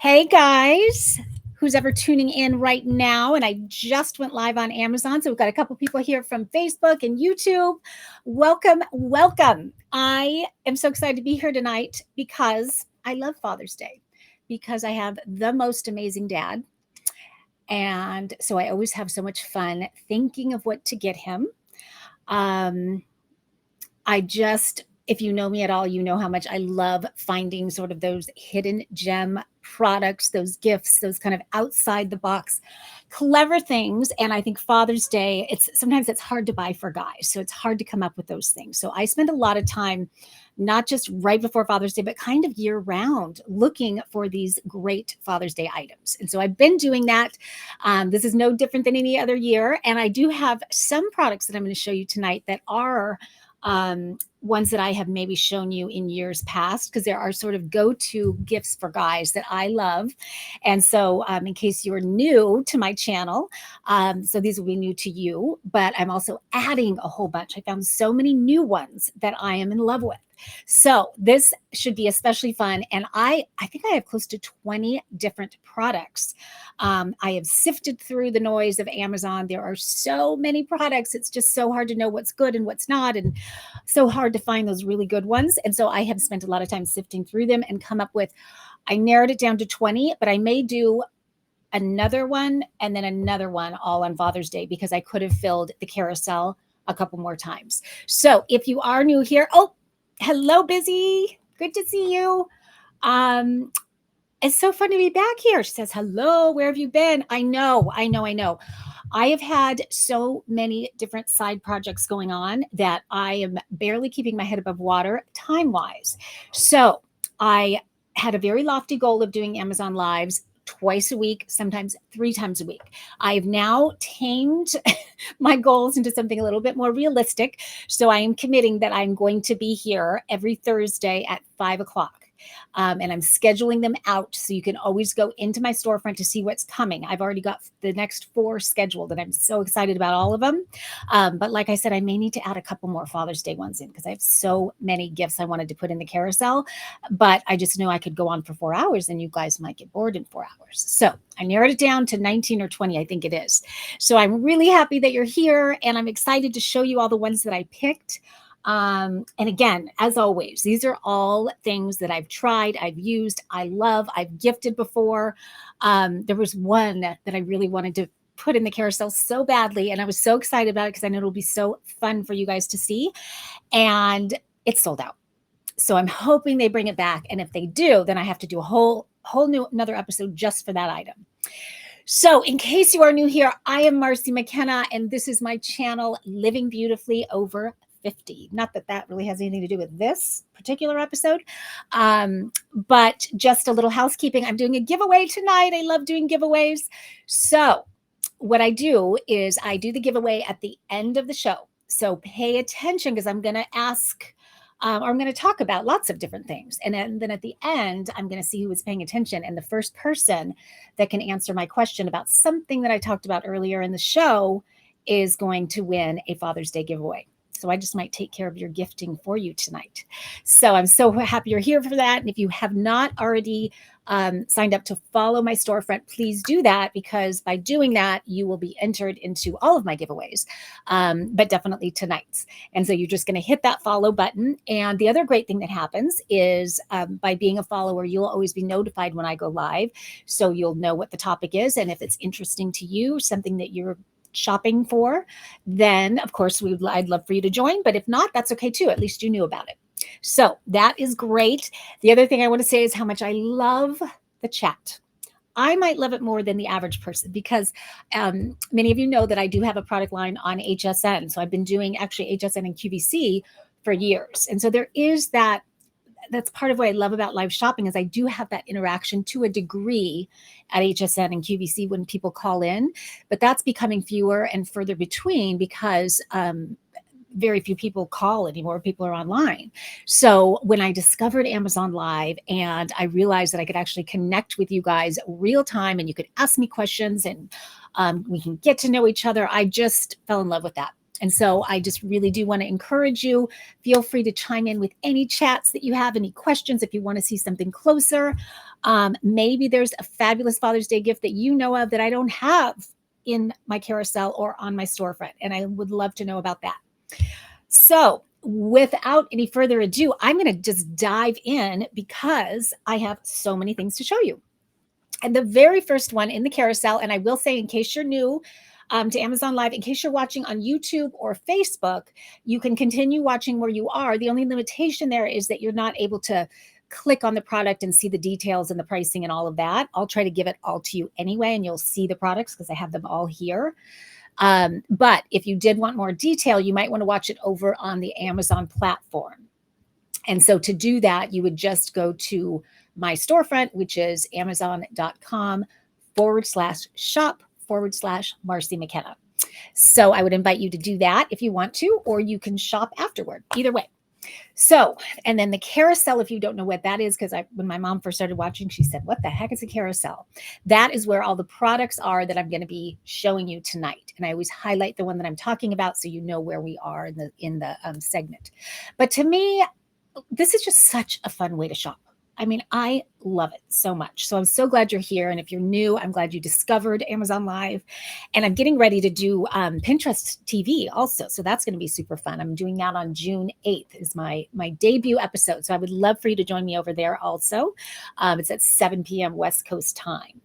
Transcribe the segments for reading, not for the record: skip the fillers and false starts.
Hey guys, who's ever tuning in right now? And I just went live on Amazon. So we've got a couple people here from Facebook and YouTube. Welcome, welcome. I am so excited to be here tonight because I love Father's Day, because I have the most amazing dad. And so I always have so much fun thinking of what to get him. Um, if you know me at all, you know how much I love finding sort of those hidden gem products, those gifts, those kind of outside the box clever things. And I think Father's Day, it's hard to buy for guys. So it's hard to come up with those things. So I spend a lot of time, not just right before Father's Day, but kind of year round looking for these great Father's Day items. And so I've been doing that. This is no different than any other year. And I do have some products that I'm going to show you tonight that are ones that I have maybe shown you in years past, because there are sort of go-to gifts for guys that I love. And so in case you're new to my channel, so these will be new to you, but I'm also adding a whole bunch. I found so many new ones that I am in love with. So this should be especially fun. And I think I have close to 20 different products. I have sifted through the noise of Amazon. There are so many products. It's just so hard to know what's good and what's not, and so hard to find those really good ones. And so I have spent a lot of time sifting through them and come up with, I narrowed it down to 20, but I may do another one and then another one all on Father's Day, because I could have filled the carousel a couple more times. So if you are new here, oh, hello, Busy. Good to see you. It's so fun to be back here. She says, hello, where have you been? I know. I have had so many different side projects going on that I am barely keeping my head above water time-wise. So I had a very lofty goal of doing Amazon Lives twice a week, sometimes 3 times a week. I've now tamed my goals into something a little bit more realistic. So I am committing that I'm going to be here every Thursday at 5 o'clock. And I'm scheduling them out so you can always go into my storefront to see what's coming. I've already got the next 4 scheduled, and I'm so excited about all of them. But like I said, I may need to add a couple more Father's Day ones in, because I have so many gifts I wanted to put in the carousel. But I just know I could go on for 4 hours and you guys might get bored in 4 hours. So I narrowed it down to 19 or 20, I think it is. So I'm really happy that you're here, and I'm excited to show you all the ones that I picked. And again, as always, these are all things that I've tried, I've used, I love, I've gifted before. There was one that I really wanted to put in the carousel so badly, and I was so excited about it because I know it'll be so fun for you guys to see, and it's sold out. So I'm hoping they bring it back, and if they do, then I have to do a whole new another episode just for that item. So in case you are new here, I am Marcy McKenna, and this is my channel, Living Beautifully Over 50. Not that that really has anything to do with this particular episode, but just a little housekeeping. I'm doing a giveaway tonight. I love doing giveaways. So what I do is I do the giveaway at the end of the show. So pay attention, because I'm going to ask, or I'm going to talk about lots of different things. And then at the end, I'm going to see who is paying attention. And the first person that can answer my question about something that I talked about earlier in the show is going to win a Father's Day giveaway. So I just might take care of your gifting for you tonight. So I'm so happy you're here for that. And if you have not already signed up to follow my storefront, please do that, because by doing that, you will be entered into all of my giveaways, but definitely tonight's. And so you're just going to hit that follow button. And the other great thing that happens is by being a follower, you'll always be notified when I go live. So you'll know what the topic is. And if it's interesting to you, something that you're shopping for, then of course I'd love for you to join. But if not, that's okay too. At least you knew about it. So that is great. The other thing I want to say is how much I love the chat. I might love it more than the average person, because many of you know that I do have a product line on HSN. So I've been doing actually HSN and QVC for years. And so there is that. That's part of what I love about live shopping, is I do have that interaction to a degree at HSN and QVC when people call in, but that's becoming fewer and further between, because very few people call anymore. People are online. So when I discovered Amazon Live and I realized that I could actually connect with you guys real time, and you could ask me questions, and we can get to know each other, I just fell in love with that. And so I just really do want to encourage you. Feel free to chime in with any chats that you have, any questions, if you want to see something closer. Maybe there's a fabulous Father's Day gift that you know of that I don't have in my carousel or on my storefront, and I would love to know about that. So without any further ado, I'm going to just dive in because I have so many things to show you. And the very first one in the carousel, and I will say, in case you're new to Amazon Live, in case you're watching on YouTube or Facebook, you can continue watching where you are. The only limitation there is that you're not able to click on the product and see the details and the pricing and all of that. I'll try to give it all to you anyway, and you'll see the products because I have them all here. But if you did want more detail, you might want to watch it over on the Amazon platform. And so to do that, you would just go to my storefront, which is amazon.com/shop/MARCY McKenna. So I would invite you to do that if you want to, or you can shop afterward, either way. So, and then the carousel, if you don't know what that is, because when my mom first started watching, she said, what the heck is a carousel? That is where all the products are that I'm going to be showing you tonight. And I always highlight the one that I'm talking about so you know where we are in the segment. But to me, this is just such a fun way to shop. I mean, I love it so much. So I'm so glad you're here. And if you're new, I'm glad you discovered Amazon Live. And I'm getting ready to do Pinterest TV also. So that's going to be super fun. I'm doing that on June 8th is my debut episode. So I would love for you to join me over there also. It's at 7 p.m. West Coast time.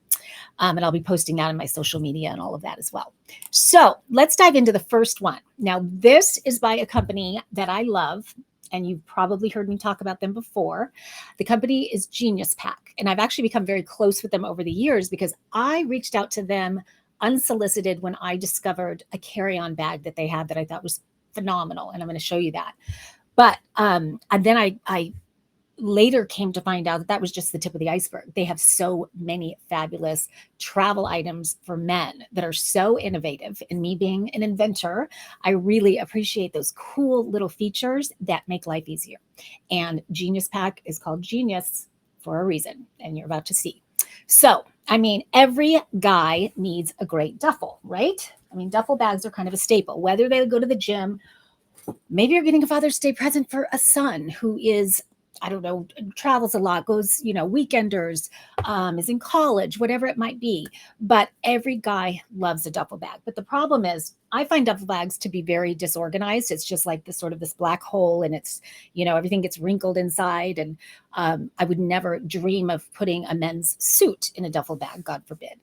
And I'll be posting that on my social media and all of that as well. So let's dive into the first one. Now, this is by a company that I love, and you've probably heard me talk about them before. The company is Genius Pack, and I've actually become very close with them over the years because I reached out to them unsolicited when I discovered a carry-on bag that they had that I thought was phenomenal, and I'm going to show you that. But and then I later came to find out that that was just the tip of the iceberg. They have so many fabulous travel items for men that are so innovative. And me being an inventor, I really appreciate those cool little features that make life easier. And Genius Pack is called Genius for a reason, and you're about to see. So, I mean, every guy needs a great duffel, right? I mean, duffel bags are kind of a staple, whether they go to the gym. Maybe you're getting a Father's Day present for a son who is, I don't know, travels a lot, goes, weekenders, is in college, whatever it might be. But every guy loves a duffel bag. But the problem is I find duffel bags to be very disorganized. It's just like this black hole, and it's, everything gets wrinkled inside. And I would never dream of putting a men's suit in a duffel bag, God forbid.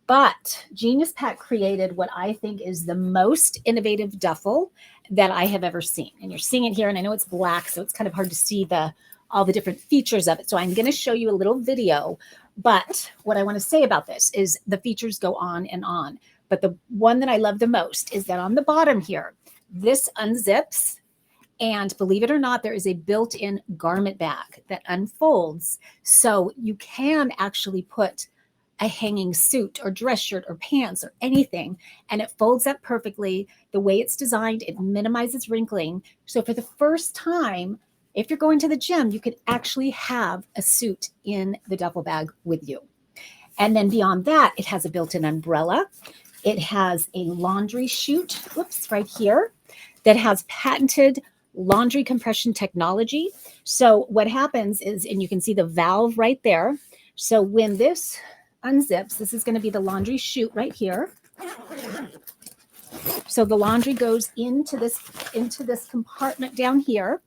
But Genius Pack created what I think is the most innovative duffel that I have ever seen. And you're seeing it here, and I know it's black, so it's kind of hard to see all the different features of it. So I'm going to show you a little video. But what I want to say about this is the features go on and on. But the one that I love the most is that on the bottom here, this unzips. And believe it or not, there is a built-in garment bag that unfolds. So you can actually put a hanging suit or dress shirt or pants or anything, and it folds up perfectly. The way it's designed, it minimizes wrinkling. So for the first time, if you're going to the gym, you could actually have a suit in the duffel bag with you. And then beyond that, it has a built-in umbrella. It has a laundry chute, right here, that has patented laundry compression technology. So what happens is, and you can see the valve right there. So when this unzips, this is going to be the laundry chute right here. So the laundry goes into this compartment down here,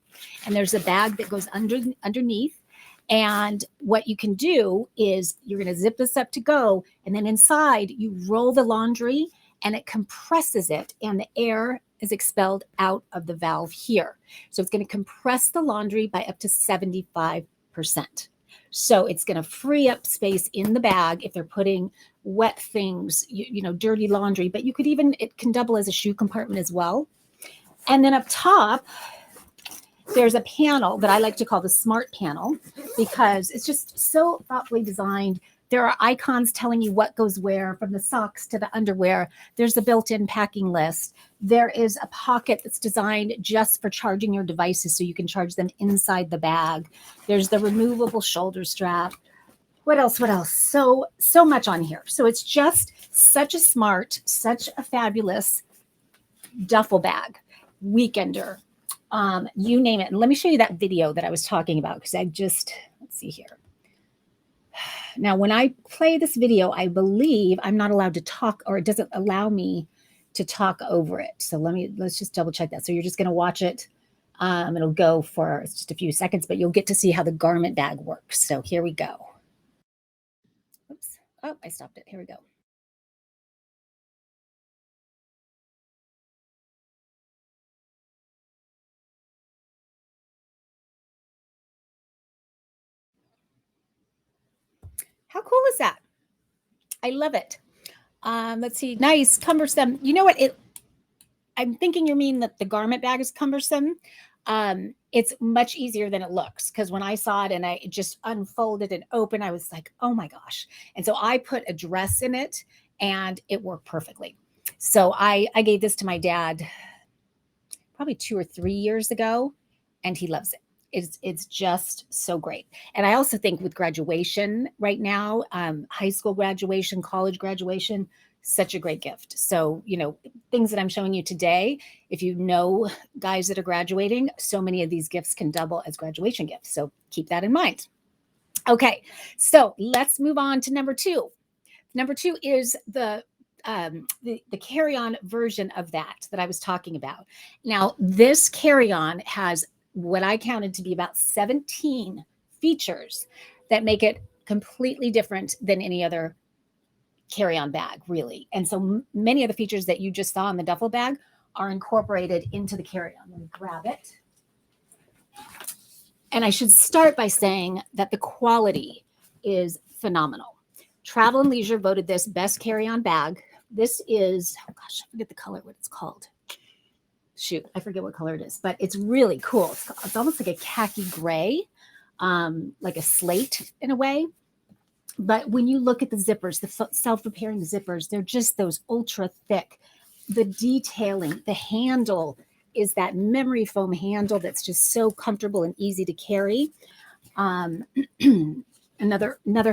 and there's a bag that goes underneath. And what you can do is you're going to zip this up to go, and then inside you roll the laundry, and it compresses it, and the air is expelled out of the valve here. So it's going to compress the laundry by up to 75%. So it's going to free up space in the bag if they're putting wet things, dirty laundry, but it can double as a shoe compartment as well. And then up top, there's a panel that I like to call the smart panel because it's just so thoughtfully designed. There are icons telling you what goes where, from the socks to the underwear. There's a built-in packing list. There is a pocket that's designed just for charging your devices so you can charge them inside the bag. There's the removable shoulder strap. What else? So much on here. So it's just such a smart, such a fabulous duffel bag, weekender, you name it. And let me show you that video that I was talking about because let's see here. Now, when I play this video, I believe I'm not allowed to talk, or it doesn't allow me to talk over it. So let's just double check that. So you're just going to watch it. It'll go for just a few seconds, but you'll get to see how the garment bag works. So here we go. Oops. Oh, I stopped it. Here we go. How cool is that? I love it. Let's see. Nice, cumbersome. You know what? I'm thinking you mean that the garment bag is cumbersome. It's much easier than it looks, because when I saw it and it just unfolded and opened, I was like, oh my gosh. And so I put a dress in it and it worked perfectly. So I gave this to my dad probably 2 or 3 years ago, and he loves it. It's just so great. And I also think with graduation right now, high school graduation, college graduation, such a great gift. So, things that I'm showing you today, if you know guys that are graduating, so many of these gifts can double as graduation gifts. So keep that in mind. Okay, so let's move on to number 2. Number 2 is the carry-on version of that I was talking about. Now, this carry-on has what I counted to be about 17 features that make it completely different than any other carry-on bag, really. And so many of the features that you just saw in the duffel bag are incorporated into the carry-on. Let me grab it. And I should start by saying that the quality is phenomenal. Travel and Leisure voted this best carry-on bag. This is, oh gosh, I forget the color, what it's called. Shoot, I forget what color it is, but it's really cool. It's almost like a khaki gray, like a slate in a way. But when you look at the zippers, the self-repairing zippers, they're just those ultra thick. The detailing, the handle is that memory foam handle that's just so comfortable and easy to carry. Another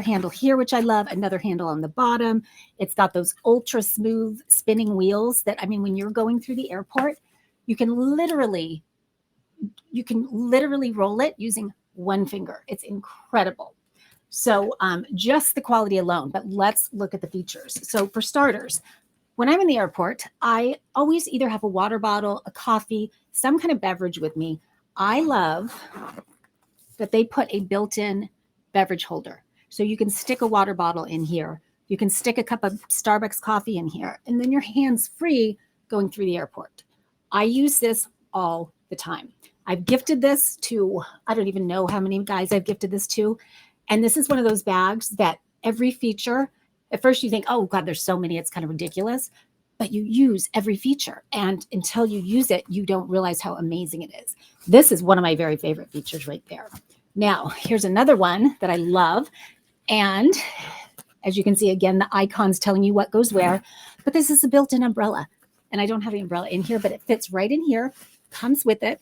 handle here, which I love, another handle on the bottom. It's got those ultra smooth spinning wheels that, I mean, when you're going through the airport, you can literally roll it using one finger. It's incredible. So just the quality alone, but let's look at the features. So for starters, when I'm in the airport, I always either have a water bottle, a coffee, some kind of beverage with me. I love that they put a built-in beverage holder. So you can stick a water bottle in here. You can stick a cup of Starbucks coffee in here, and then your hands free going through the airport. I use this all the time. I've gifted this to, I don't even know how many guys I've gifted this to. And this is one of those bags that every feature, at first you think, oh God, there's so many, it's kind of ridiculous. But you use every feature. And until you use it, you don't realize how amazing it is. This is one of my very favorite features right there. Now, here's another one that I love. And as you can see, again, the icon's telling you what goes where. But this is a built-in umbrella. And I don't have the umbrella in here, but it fits right in here, comes with it.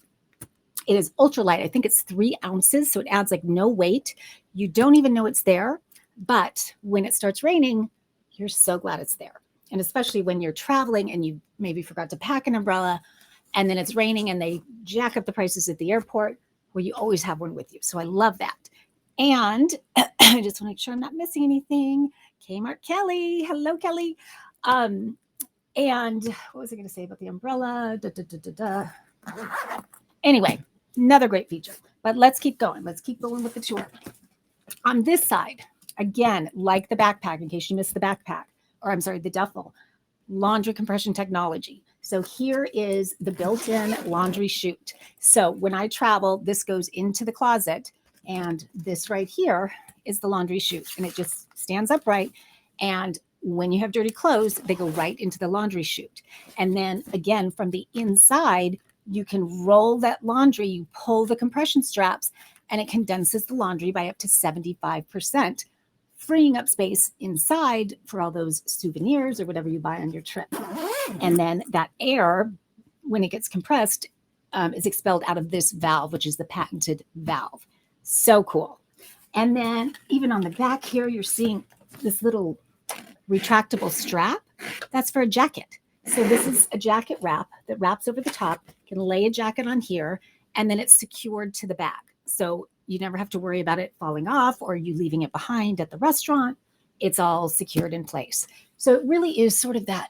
It is ultralight. I think it's 3 ounces, so it adds like no weight. You don't even know it's there. But when it starts raining, you're so glad it's there. And especially when you're traveling and you maybe forgot to pack an umbrella, and then it's raining and they jack up the prices at the airport, where you always have one with you. So I love that. And I just want to make sure I'm not missing anything. Kmart Kelly. Hello, Kelly. And what was I going to say about the umbrella? Anyway, another great feature. But let's keep going. Let's keep going with the tour. On this side, again, like the backpack, in case you missed the backpack, or I'm sorry, the duffel, laundry compression technology. So here is the built-in laundry chute. So when I travel, this goes into the closet, and this right here is the laundry chute, and it just stands upright. And when you have dirty clothes, they go right into the laundry chute. And then again, from the inside, you can roll that laundry, you pull the compression straps, and it condenses the laundry by up to 75%, freeing up space inside for all those souvenirs or whatever you buy on your trip. And then that air, when it gets compressed, is expelled out of this valve, which is the patented valve. So cool. And then even on the back here, you're seeing this little retractable strap. That's for a jacket. So this is a jacket wrap that wraps over the top. You can lay a jacket on here, and then it's secured to the back. So You never have to worry about it falling off or you leaving it behind at the restaurant. It's all secured in place. So it really is sort of that,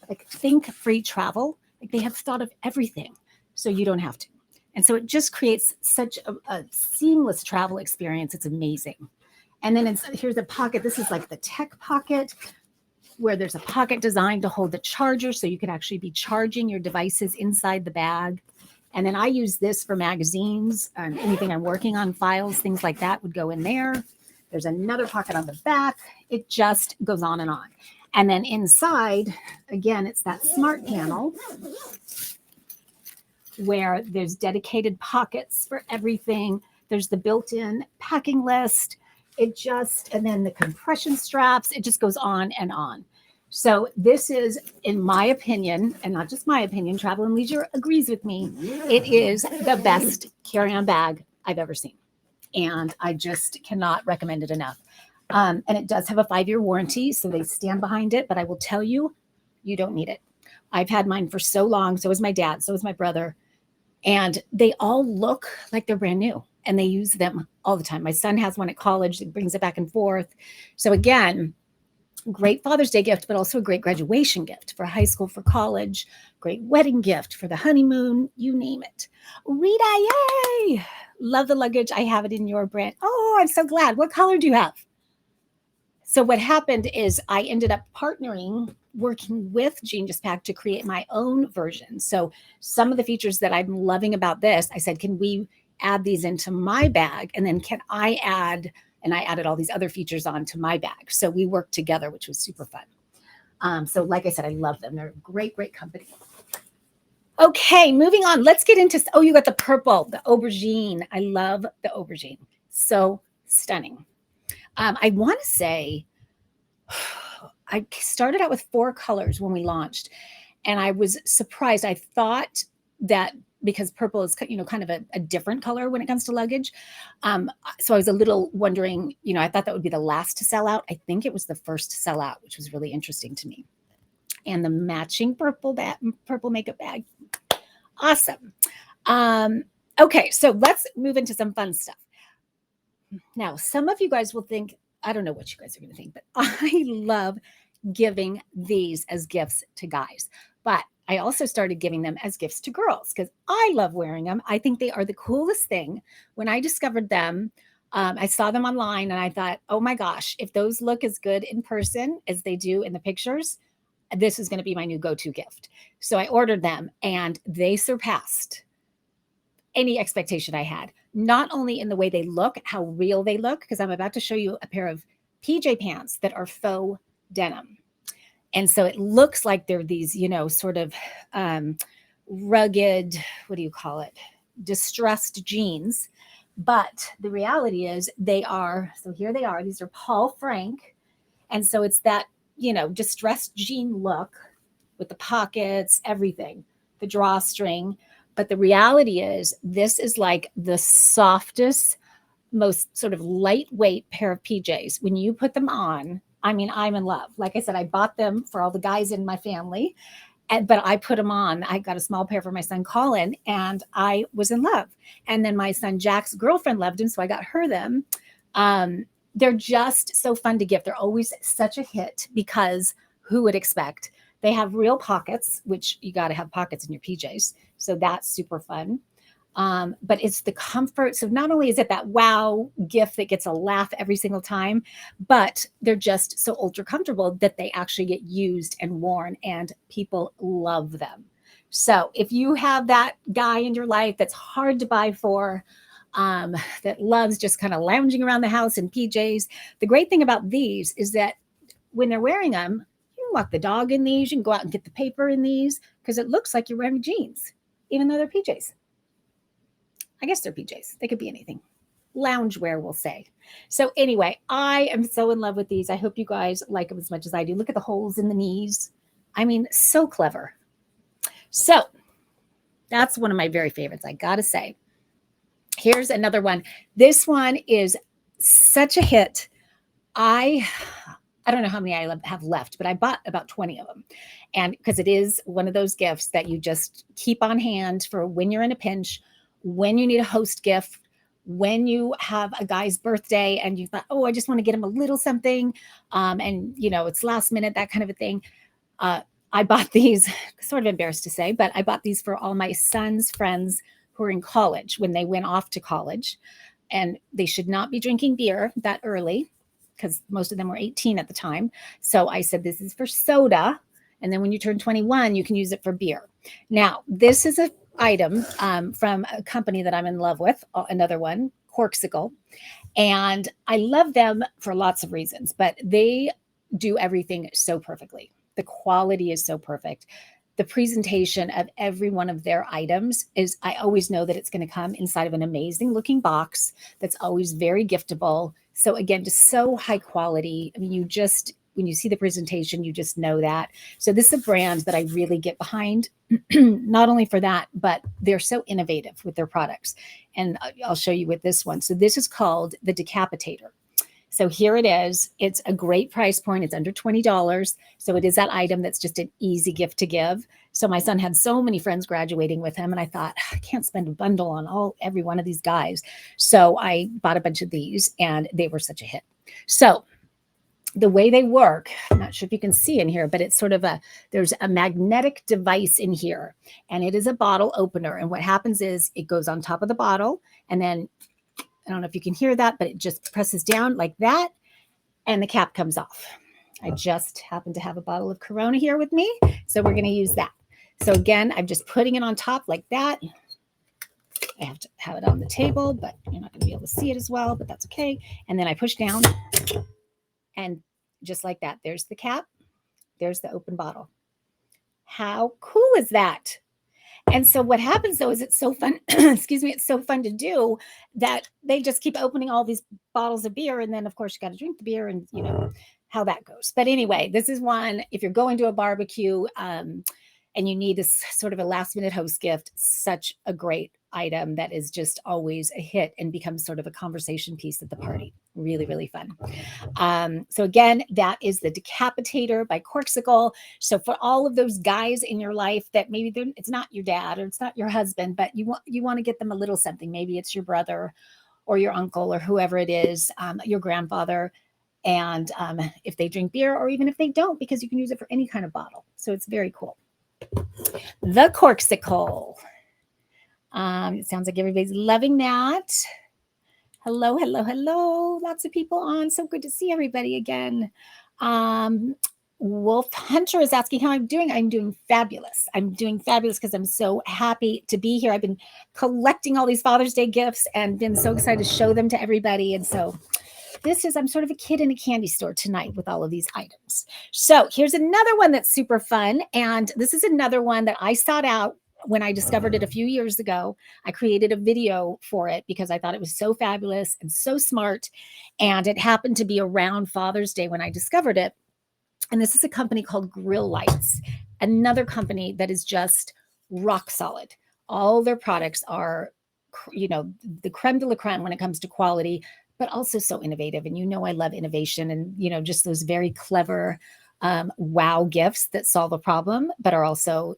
like, think free travel. Like, they have thought of everything so you don't have to. And so it just creates such a seamless travel experience. It's amazing. And then here's a pocket. This is like the tech pocket, where there's a pocket designed to hold the charger so you can actually be charging your devices inside the bag. And then I use this for magazines, anything I'm working on, files, things like that would go in there. There's another pocket on the back. It just goes on and on. And then inside, again, it's that smart panel where there's dedicated pockets for everything. There's the built-in packing list. And then the compression straps, it just goes on and on. So this is, in my opinion, and not just my opinion, Travel and Leisure agrees with me, it is the best carry-on bag I've ever seen. And I just cannot recommend it enough. And it does have a 5-year warranty, so they stand behind it. But I will tell you, you don't need it. I've had mine for so long. So is my dad. So is my brother. And they all look like they're brand new. And they use them all the time. My son has one at college that brings it back and forth. So again, great Father's Day gift, but also a great graduation gift for high school, for college, great wedding gift for the honeymoon, you name it. Rita, yay! Love the luggage. I have it in your brand. Oh, I'm so glad. What color do you have? So what happened is I ended up working with Genius Pack to create my own version. So some of the features that I'm loving about this, I said, can we add these into my bag? And then can I add, and I added all these other features onto my bag. So we worked together, which was super fun. So like I said, I love them. They're a great, great company. Okay, moving on. Let's get into, you got the purple, the aubergine. I love the aubergine. So stunning. I want to say I started out with 4 colors when we launched, and I was surprised. I thought that because purple is, kind of a different color when it comes to luggage. So I was a little wondering, I thought that would be the last to sell out. I think it was the first to sell out, which was really interesting to me. And the matching purple makeup bag. Awesome. Okay, so let's move into some fun stuff. Now, some of you guys will think, I don't know what you guys are going to think, but I love giving these as gifts to guys. But I also started giving them as gifts to girls because I love wearing them. I think they are the coolest thing. When I discovered them, I saw them online and I thought, oh my gosh, if those look as good in person as they do in the pictures, this is going to be my new go-to gift. So I ordered them and they surpassed any expectation I had, not only in the way they look, how real they look, because I'm about to show you a pair of PJ pants that are faux denim. And so it looks like they're these, sort of rugged, what do you call it? Distressed jeans. But the reality is so here they are. These are Paul Frank. And so it's that, distressed jean look with the pockets, everything, the drawstring. But the reality is this is like the softest, most sort of lightweight pair of PJs. When you put them on, I'm in love. Like I said, I bought them for all the guys in my family, but I put them on. I got a small pair for my son, Colin, and I was in love. And then my son, Jack's girlfriend loved them, so I got her them. They're just so fun to give. They're always such a hit because who would expect? They have real pockets, which you got to have pockets in your PJs. So that's super fun. But it's the comfort. So not only is it that wow gift that gets a laugh every single time, but they're just so ultra comfortable that they actually get used and worn and people love them. So if you have that guy in your life that's hard to buy for, that loves just kind of lounging around the house in PJs, the great thing about these is that when they're wearing them, you can walk the dog in these, you can go out and get the paper in these because it looks like you're wearing jeans, even though they're PJs. I guess they're PJs. They could be anything. Loungewear, we'll say. So anyway, I am so in love with these. I hope you guys like them as much as I do. Look at the holes in the knees. So clever. So that's one of my very favorites, I gotta say. Here's another one. This one is such a hit. I don't know how many I have left, but I bought about 20 of them. And because it is one of those gifts that you just keep on hand for when you're in a pinch, when you need a host gift, when you have a guy's birthday and you thought, oh, I just want to get him a little something, and it's last minute, that kind of a thing. I bought these, sort of embarrassed to say, but I bought these for all my son's friends who are in college when they went off to college, and they should not be drinking beer that early because most of them were 18 at the time. So I said, this is for soda. And then when you turn 21, you can use it for beer. Now, this is an item from a company that I'm in love with, another one, Corksicle. And I love them for lots of reasons, but they do everything so perfectly. The quality is so perfect. The presentation of every one of their items is, I always know that it's going to come inside of an amazing looking box that's always very giftable. So again, just so high quality. I mean, when you see the presentation, you just know that. So this is a brand that I really get behind, not only for that, but they're so innovative with their products. And I'll show you with this one. So this is called the Decapitator. So here it is. It's a great price point. It's under $20. So it is that item that's just an easy gift to give. So my son had so many friends graduating with him, and I thought, I can't spend a bundle on every one of these guys. So I bought a bunch of these, and they were such a hit. So the way they work, I'm not sure if you can see in here, but it's sort of there's a magnetic device in here, and it is a bottle opener. And what happens is it goes on top of the bottle, and then I don't know if you can hear that, but it just presses down like that, and the cap comes off. I just happen to have a bottle of Corona here with me, so we're going to use that. So again, I'm just putting it on top like that. I have to have it on the table, but you're not going to be able to see it as well, but that's okay. And then I push down, and just like that, there's the cap, there's the open bottle. How cool is that? And so what happens though is it's so fun, excuse me, it's so fun to do that they just keep opening all these bottles of beer. And then of course you got to drink the beer, and how that goes. But anyway, this is one, if you're going to a barbecue and you need this sort of a last minute host gift, such a great item that is just always a hit and becomes sort of a conversation piece at the party. Really, really fun. So again, that is the Decapitator by Corksicle. So for all of those guys in your life that maybe it's not your dad or it's not your husband, but you want to get them a little something. Maybe it's your brother or your uncle or whoever it is, your grandfather. And if they drink beer, or even if they don't, because you can use it for any kind of bottle. So it's very cool. The Corksicle. It sounds like everybody's loving that. Hello, hello, hello. Lots of people on. So good to see everybody again. Wolf Hunter is asking how I'm doing. I'm doing fabulous. I'm doing fabulous because I'm so happy to be here. I've been collecting all these Father's Day gifts and been so excited to show them to everybody. And so I'm sort of a kid in a candy store tonight with all of these items. So here's another one that's super fun. And this is another one that I sought out when I discovered it a few years ago. I created a video for it because I thought it was so fabulous and so smart. And it happened to be around Father's Day when I discovered it. And this is a company called Grill Lights, another company that is just rock solid. All their products are, the creme de la creme when it comes to quality, but also so innovative. And I love innovation and, just those very clever wow gifts that solve a problem, but are also,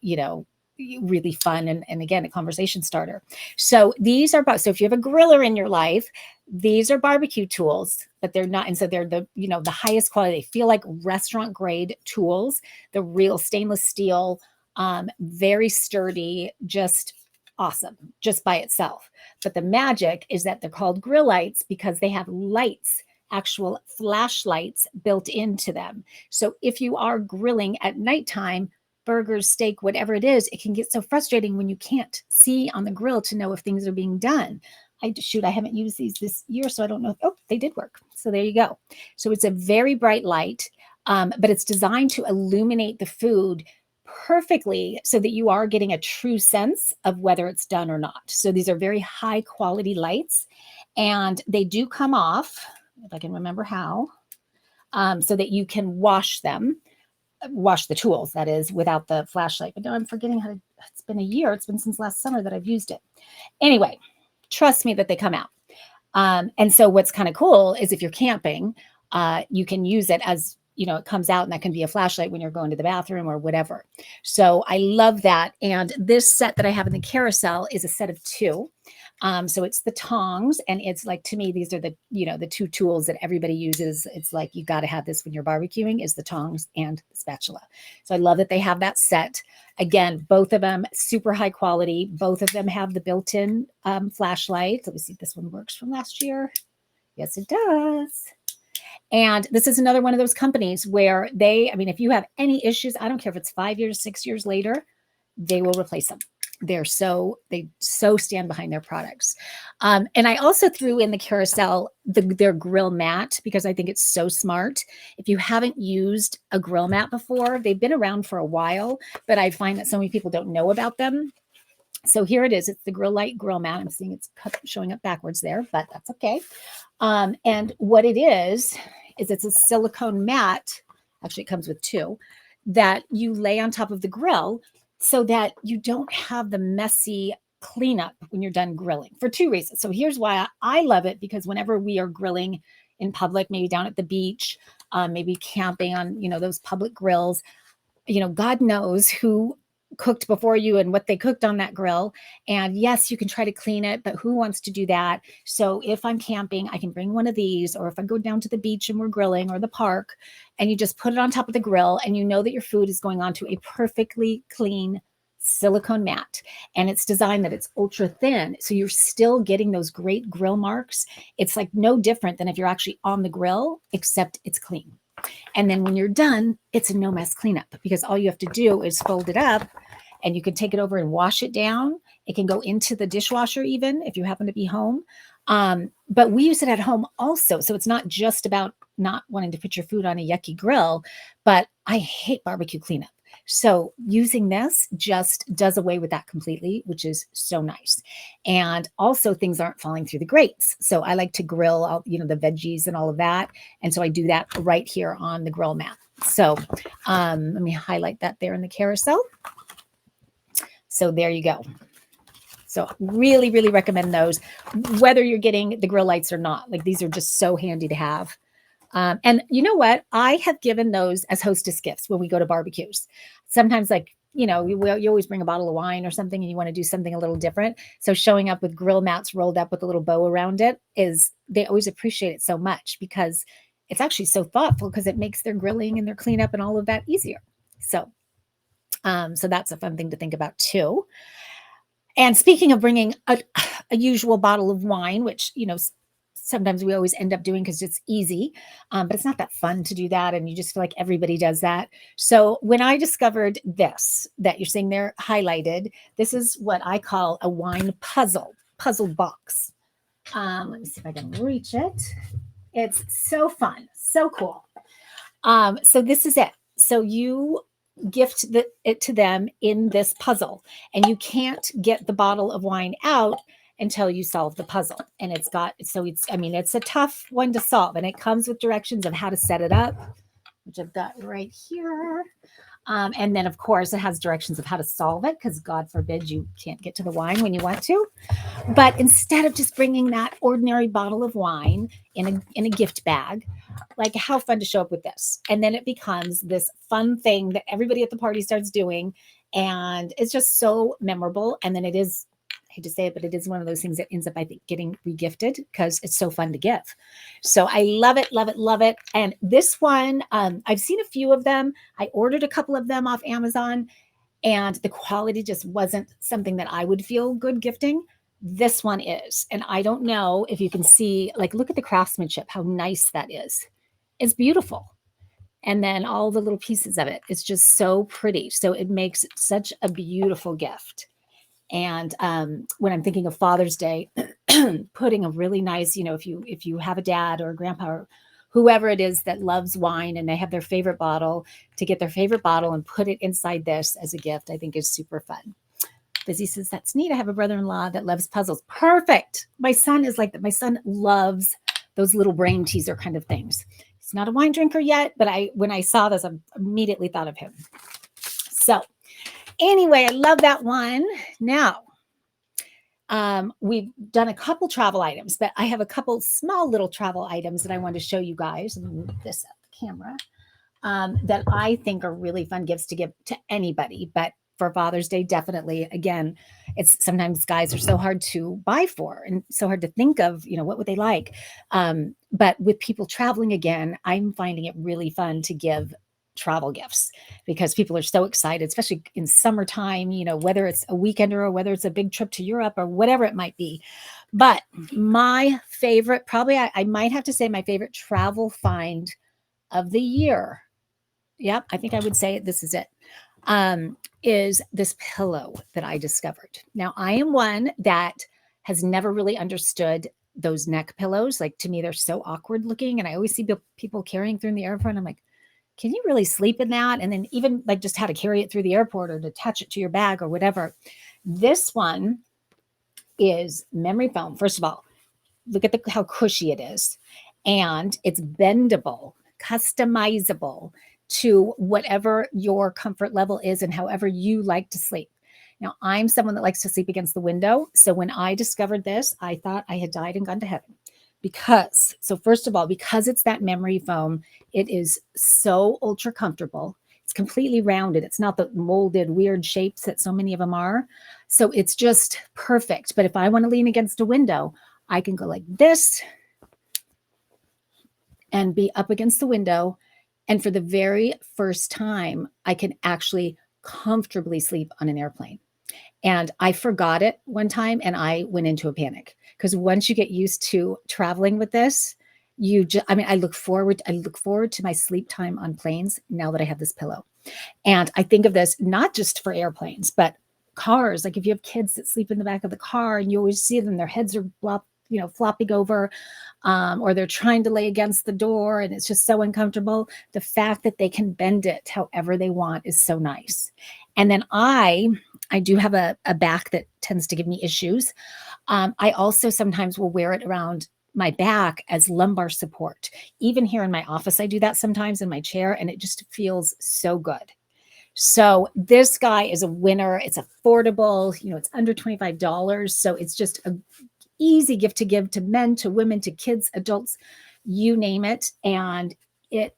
really fun and again, a conversation starter. So these are, so if you have a griller in your life, these are barbecue tools, but they're not. And so they're the highest quality. They feel like restaurant grade tools, the real stainless steel, very sturdy, just awesome just by itself. But the magic is that they're called grill lights because they have lights, actual flashlights built into them. So if you are grilling at nighttime, burgers, steak, whatever it is, it can get so frustrating when you can't see on the grill to know if things are being done. I haven't used these this year, so I don't know. They did work. So there you go. So it's a very bright light, but it's designed to illuminate the food perfectly so that you are getting a true sense of whether it's done or not. So these are very high quality lights, and they do come off, if I can remember how, so that you can wash the tools, that is, without the flashlight. But now I'm forgetting how to, it's been a year. It's been since last summer that I've used it. Anyway, trust me that they come out. And so what's kind of cool is if you're camping, you can use it as, it comes out, and that can be a flashlight when you're going to the bathroom or whatever. So I love that. And this set that I have in the carousel is a set of 2. So it's the tongs, and it's like, to me, these are the, the two tools that everybody uses. It's like, you got to have this when you're barbecuing, is the tongs and the spatula. So I love that they have that set. Again, both of them super high quality. Both of them have the built-in flashlight. Let me see if this one works from last year. Yes, it does. And this is another one of those companies where if you have any issues, I don't care if it's 5 years, 6 years later, they will replace them. They so stand behind their products. And I also threw in the carousel their grill mat, because I think it's so smart. If you haven't used a grill mat before, they've been around for a while, but I find that so many people don't know about them. So here it is. It's the Grill Light grill mat. I'm seeing it's showing up backwards there, but that's okay. And what it is it's a silicone mat. Actually, it comes with two that you lay on top of the grill, so that you don't have the messy cleanup when you're done grilling, for two reasons. So here's why I love it, because whenever we are grilling in public, maybe down at the beach, maybe camping on, those public grills, God knows who cooked before you and what they cooked on that grill. And yes, you can try to clean it, but who wants to do that? So if I'm camping, I can bring one of these, or if I go down to the beach and we're grilling, or the park, and you just put it on top of the grill, and you know that your food is going onto a perfectly clean silicone mat. And it's designed that it's ultra thin, so you're still getting those great grill marks. It's like no different than if you're actually on the grill, except it's clean. And then when you're done, it's a no mess cleanup, because all you have to do is fold it up, and you can take it over and wash it down. It can go into the dishwasher, even if you happen to be home. But we use it at home also. So it's not just about not wanting to put your food on a yucky grill, but I hate barbecue cleanup. So using this just does away with that completely, which is so nice. And also, things aren't falling through the grates. So I like to grill out, the veggies and all of that. And so I do that right here on the grill mat. So let me highlight that there in the carousel. So there you go. So really, really recommend those, whether you're getting the grill lights or not. Like, these are just so handy to have. And you know what? I have given those as hostess gifts when we go to barbecues. Sometimes, you always bring a bottle of wine or something, and you want to do something a little different. So showing up with grill mats rolled up with a little bow around it, they always appreciate it so much, because it's actually so thoughtful, because it makes their grilling and their cleanup and all of that easier. So that's a fun thing to think about too. And speaking of bringing a usual bottle of wine, which, sometimes we always end up doing because it's easy, but it's not that fun to do that. And you just feel like everybody does that. So when I discovered this, that you're seeing there highlighted, this is what I call a wine puzzle box. Let me see if I can reach it. It's so fun, so cool. So this is it. So you gift it to them in this puzzle, and you can't get the bottle of wine out until you solve the puzzle. And it's a tough one to solve, and it comes with directions of how to set it up, which I've got right here. And then, of course, it has directions of how to solve it, because God forbid you can't get to the wine when you want to. But instead of just bringing that ordinary bottle of wine in a gift bag, like, how fun to show up with this. And then it becomes this fun thing that everybody at the party starts doing. And it's just so memorable. And then it is, I hate to say it, but it is one of those things that ends up, I think, getting regifted, because it's so fun to give. So I love it, love it, love it. And this one, I've seen a few of them. I ordered a couple of them off Amazon, and the quality just wasn't something that I would feel good gifting. This one is. And I don't know if you can see, look at the craftsmanship, how nice that is. It's beautiful. And then all the little pieces of it, it's just so pretty. So it makes such a beautiful gift. And when I'm thinking of Father's Day, putting a really nice, if you have a dad or a grandpa or whoever it is that loves wine, and they have their favorite bottle, to get their favorite bottle and put it inside this as a gift, I think is super fun. Busy says, that's neat. I have a brother-in-law that loves puzzles. Perfect. My son is like that. My son loves those little brain teaser kind of things. He's not a wine drinker yet, but when I saw this, I immediately thought of him. So anyway, I love that one. Now, we've done a couple travel items, but I have a couple small little travel items that I want to show you guys. Let me move this up the camera. That I think are really fun gifts to give to anybody, but for Father's Day, definitely. Again, It's sometimes guys are so hard to buy for and so hard to think of, what would they like? But with people traveling again, I'm finding it really fun to give travel gifts because people are so excited, especially in summertime, whether it's a weekend or whether it's a big trip to Europe or whatever it might be. But my favorite, probably I might have to say my favorite travel find of the year. Yep, I think I would say this is it. Is this pillow that I discovered. Now, I am one that has never really understood those neck pillows. Like to me, they're so awkward looking. And I always see people carrying through in the airport. I'm like, can you really sleep in that? And then even like just how to carry it through the airport or to attach it to your bag or whatever. This one is memory foam. First of all, look at how cushy it is. And it's bendable, customizable to whatever your comfort level is and however you like to sleep. Now, I'm someone that likes to sleep against the window. So when I discovered this, I thought I had died and gone to heaven. So first of all, because it's that memory foam, it is so ultra comfortable. It's completely rounded. It's not the molded weird shapes that so many of them are. So it's just perfect. But if I want to lean against a window, I can go like this and be up against the window. And for the very first time, I can actually comfortably sleep on an airplane. And I forgot it one time and I went into a panic because once you get used to traveling with this, I look forward to my sleep time on planes now that I have this pillow. And I think of this not just for airplanes, but cars. Like if you have kids that sleep in the back of the car and you always see them, their heads are flopping over, or they're trying to lay against the door and it's just so uncomfortable. The fact that they can bend it however they want is so nice. And then I do have a back that tends to give me issues. I also sometimes will wear it around my back as lumbar support. Even here in my office, I do that sometimes in my chair, and it just feels so good. So this guy is a winner. It's affordable. It's under $25. So it's just a easy gift to give to men, to women, to kids, adults, you name it. And if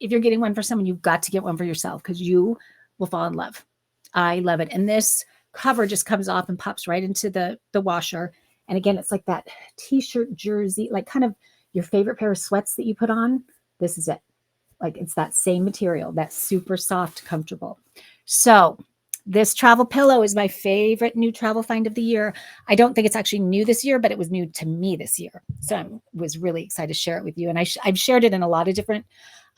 you're getting one for someone, you've got to get one for yourself because you will fall in love. I love it. And this cover just comes off and pops right into the washer. And again, it's like that t-shirt jersey, like kind of your favorite pair of sweats that you put on. This is it. Like it's that same material, that's super soft, comfortable. So this travel pillow is my favorite new travel find of the year. I don't think it's actually new this year, but it was new to me this year. So I was really excited to share it with you. And I've shared it in a lot of different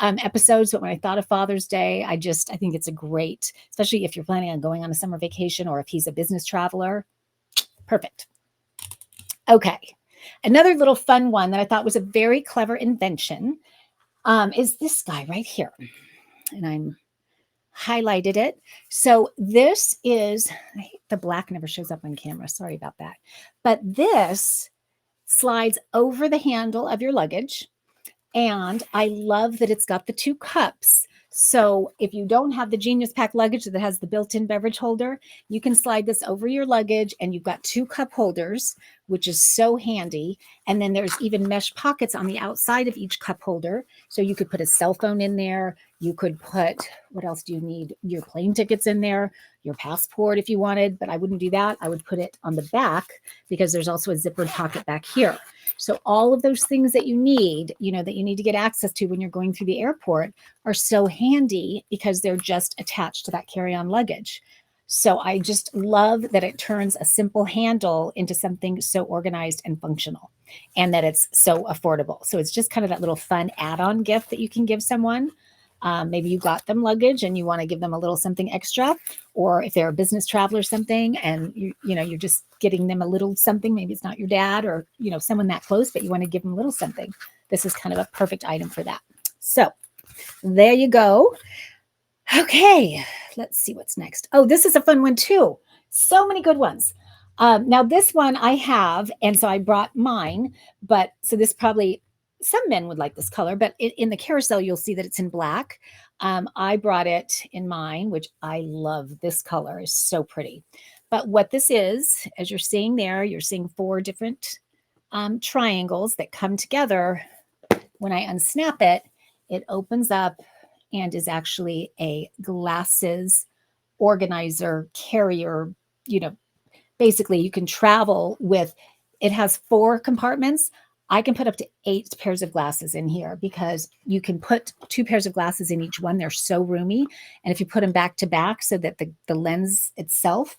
episodes, but when I thought of Father's Day, I think it's a great, especially if you're planning on going on a summer vacation or if he's a business traveler. Perfect. Okay. Another little fun one that I thought was a very clever invention is this guy right here. And I'm highlighted it. So this is, the black never shows up on camera. Sorry about that. But this slides over the handle of your luggage. And I love that it's got the two cups. So if you don't have the Genius Pack luggage that has the built-in beverage holder, you can slide this over your luggage and you've got two cup holders, which is so handy. And then there's even mesh pockets on the outside of each cup holder. So you could put a cell phone in there. You could put, what else do you need? Your plane tickets in there, your passport if you wanted, but I wouldn't do that. I would put it on the back because there's also a zippered pocket back here. So all of those things that you need, that you need to get access to when you're going through the airport are so handy because they're just attached to that carry-on luggage. So I just love that it turns a simple handle into something so organized and functional and that it's so affordable. So it's just kind of that little fun add-on gift that you can give someone. Maybe you got them luggage and you want to give them a little something extra, or if they're a business traveler or something and you're just getting them a little something, maybe it's not your dad or someone that close, but you want to give them a little something. This is kind of a perfect item for that. So there you go. Okay, let's see what's next. Oh, this is a fun one too. So many good ones. Now this one I have, and so I brought mine, but so this probably, some men would like this color, but in the carousel, you'll see that it's in black. I brought it in mine, which I love. This color is so pretty. But what this is, as you're seeing there, you're seeing 4 different triangles that come together. When I unsnap it, it opens up and is actually a glasses organizer carrier, basically you can travel with, it has 4 compartments. I can put up to 8 pairs of glasses in here because you can put 2 pairs of glasses in each one. They're so roomy. And if you put them back to back so that the lens itself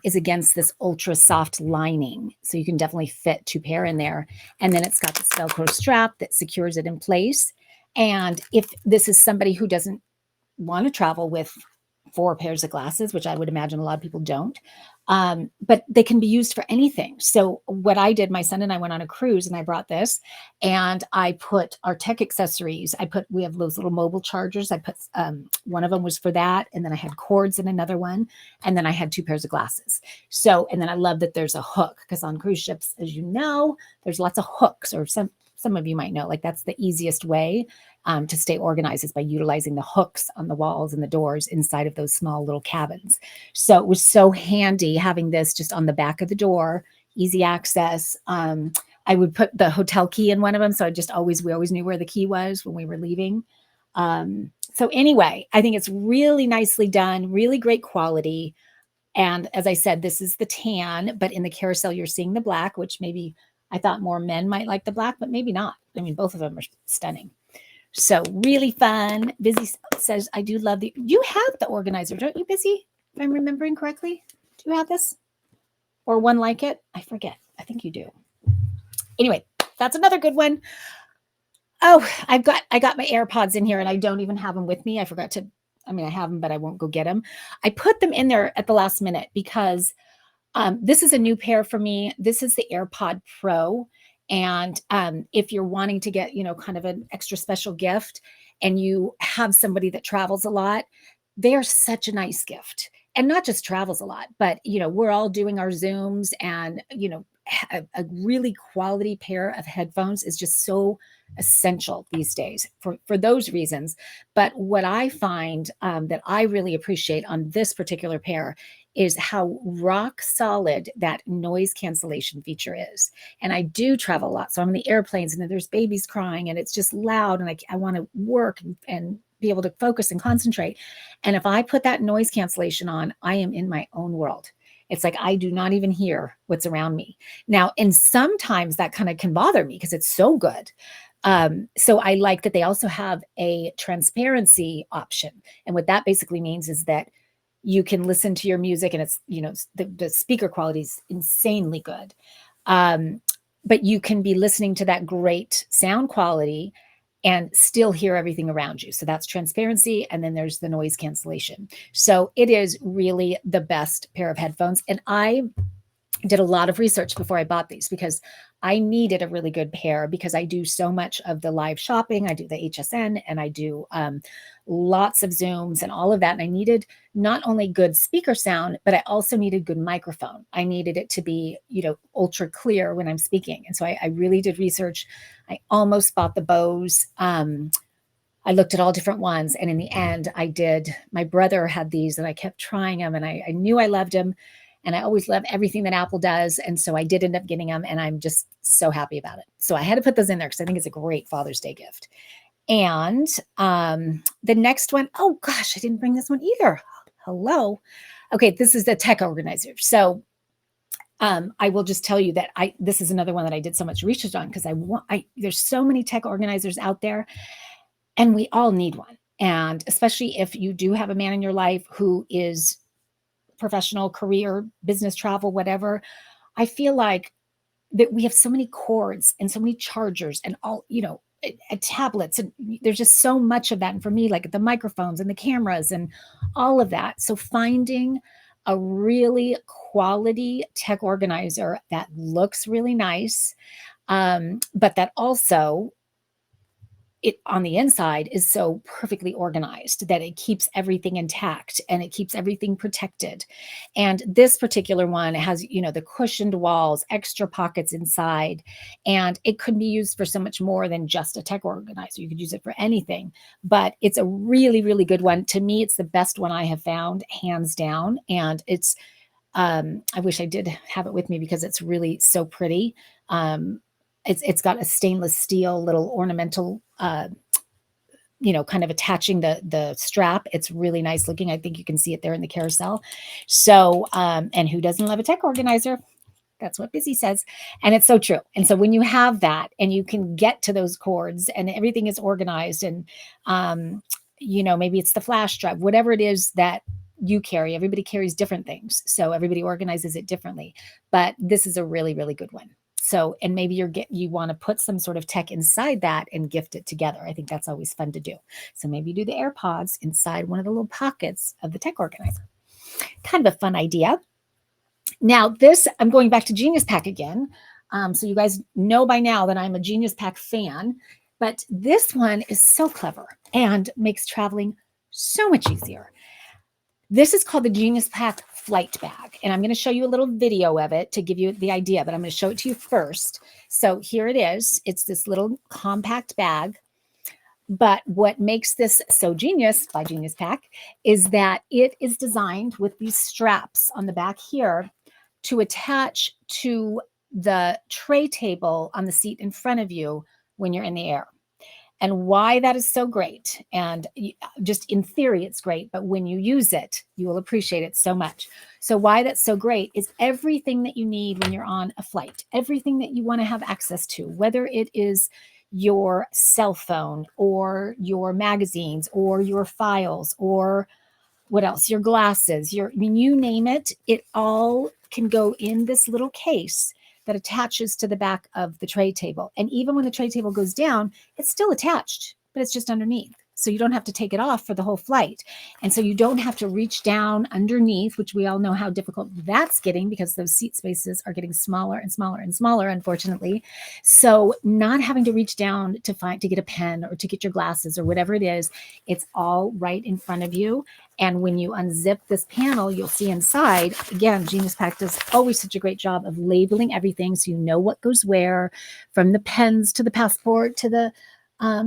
is against this ultra soft lining. So you can definitely fit 2 pair in there. And then it's got this Velcro strap that secures it in place. And if this is somebody who doesn't want to travel with 4 pairs of glasses, which I would imagine a lot of people don't, but they can be used for anything. So what I did, my son and I went on a cruise and I brought this and I put our tech accessories. We have those little mobile chargers. I put, one of them was for that. And then I had cords in another one. And then I had 2 pairs of glasses. So, and then I love that there's a hook because on cruise ships, as you know, there's lots of hooks, or some of you might know, like that's the easiest way to stay organized is by utilizing the hooks on the walls and the doors inside of those small little cabins. So it was so handy having this just on the back of the door, easy access. I would put the hotel key in one of them. So we always knew where the key was when we were leaving. So anyway, I think it's really nicely done, really great quality. And as I said, this is the tan, but in the carousel, you're seeing the black, which maybe I thought more men might like the black, but maybe not. I mean, both of them are stunning. So really fun. Busy says, I do love you have the organizer, don't you, Busy? If I'm remembering correctly. Do you have this? Or one like it? I forget. I think you do. Anyway, that's another good one. Oh, I got my AirPods in here and I don't even have them with me. I forgot to, I have them, but I won't go get them. I put them in there at the last minute because this is a new pair for me. This is the AirPod Pro. And if you're wanting to get, kind of an extra special gift and you have somebody that travels a lot, they are such a nice gift. And not just travels a lot, but, we're all doing our Zooms and, a really quality pair of headphones is just so essential these days for those reasons. But what I find that I really appreciate on this particular pair is how rock solid that noise cancellation feature is. And I do travel a lot. So I'm in the airplanes and then there's babies crying and it's just loud and I want to work and be able to focus and concentrate. And if I put that noise cancellation on, I am in my own world. It's like I do not even hear what's around me. Now, and sometimes that kind of can bother me because it's so good. So I like that they also have a transparency option. And what that basically means is that you can listen to your music and it's, the speaker quality is insanely good. But you can be listening to that great sound quality and still hear everything around you. So that's transparency. And then there's the noise cancellation. So it is really the best pair of headphones. And I did a lot of research before I bought these because I needed a really good pair because I do so much of the live shopping. I do the HSN and I do lots of Zooms and all of that. And I needed not only good speaker sound, but I also needed good microphone. I needed it to be, ultra clear when I'm speaking. And so I really did research. I almost bought the Bose. I looked at all different ones. And in the end, my brother had these and I kept trying them and I knew I loved them. And I always love everything that Apple does. And so I did end up getting them and I'm just so happy about it. So I had to put those in there because I think it's a great Father's Day gift. And the next one, oh gosh, I didn't bring this one either. Hello. Okay, this is the tech organizer. So I will just tell you that this is another one that I did so much research on because there's so many tech organizers out there and we all need one. And especially if you do have a man in your life who is professional, career, business, travel, whatever, I feel like that we have so many cords and so many chargers and all, tablets. And there's just so much of that. And for me, like the microphones and the cameras and all of that. So finding a really quality tech organizer that looks really nice, but that also it on the inside is so perfectly organized that it keeps everything intact and it keeps everything protected. And this particular one has, the cushioned walls, extra pockets inside, and it could be used for so much more than just a tech organizer. You could use it for anything, but it's a really, really good one. To me, it's the best one I have found, hands down. And it's, I wish I did have it with me because it's really so pretty. It's got a stainless steel little ornamental kind of attaching the strap. It's really nice looking. I think you can see it there in the carousel. So, and who doesn't love a tech organizer? That's what Busy says. And it's so true. And so when you have that and you can get to those cords and everything is organized and, maybe it's the flash drive, whatever it is that you carry, everybody carries different things. So everybody organizes it differently. But this is a really, really good one. So, and maybe you want to put some sort of tech inside that and gift it together. I think that's always fun to do. So maybe you do the AirPods inside one of the little pockets of the tech organizer. Kind of a fun idea. Now this, I'm going back to Genius Pack again. So you guys know by now that I'm a Genius Pack fan, but this one is so clever and makes traveling so much easier. This is called the Genius Pack Flight Bag, and I'm going to show you a little video of it to give you the idea, but I'm going to show it to you first. So here it is. It's this little compact bag, but what makes this so genius by Genius Pack is that it is designed with these straps on the back here to attach to the tray table on the seat in front of you when you're in the air. And why that is so great, and just in theory it's great, but when you use it, you will appreciate it so much. So why that's so great is everything that you need when you're on a flight, everything that you want to have access to, whether it is your cell phone or your magazines or your files or what else, your glasses, you name it, it all can go in this little case that attaches to the back of the tray table. And even when the tray table goes down, it's still attached, but it's just underneath. So you don't have to take it off for the whole flight. And so you don't have to reach down underneath, which we all know how difficult that's getting because those seat spaces are getting smaller and smaller and smaller, unfortunately. So not having to reach down to get a pen or to get your glasses or whatever it is, it's all right in front of you. And when you unzip this panel, you'll see inside, again, Genius Pack does always such a great job of labeling everything so you know what goes where, from the pens to the passport to the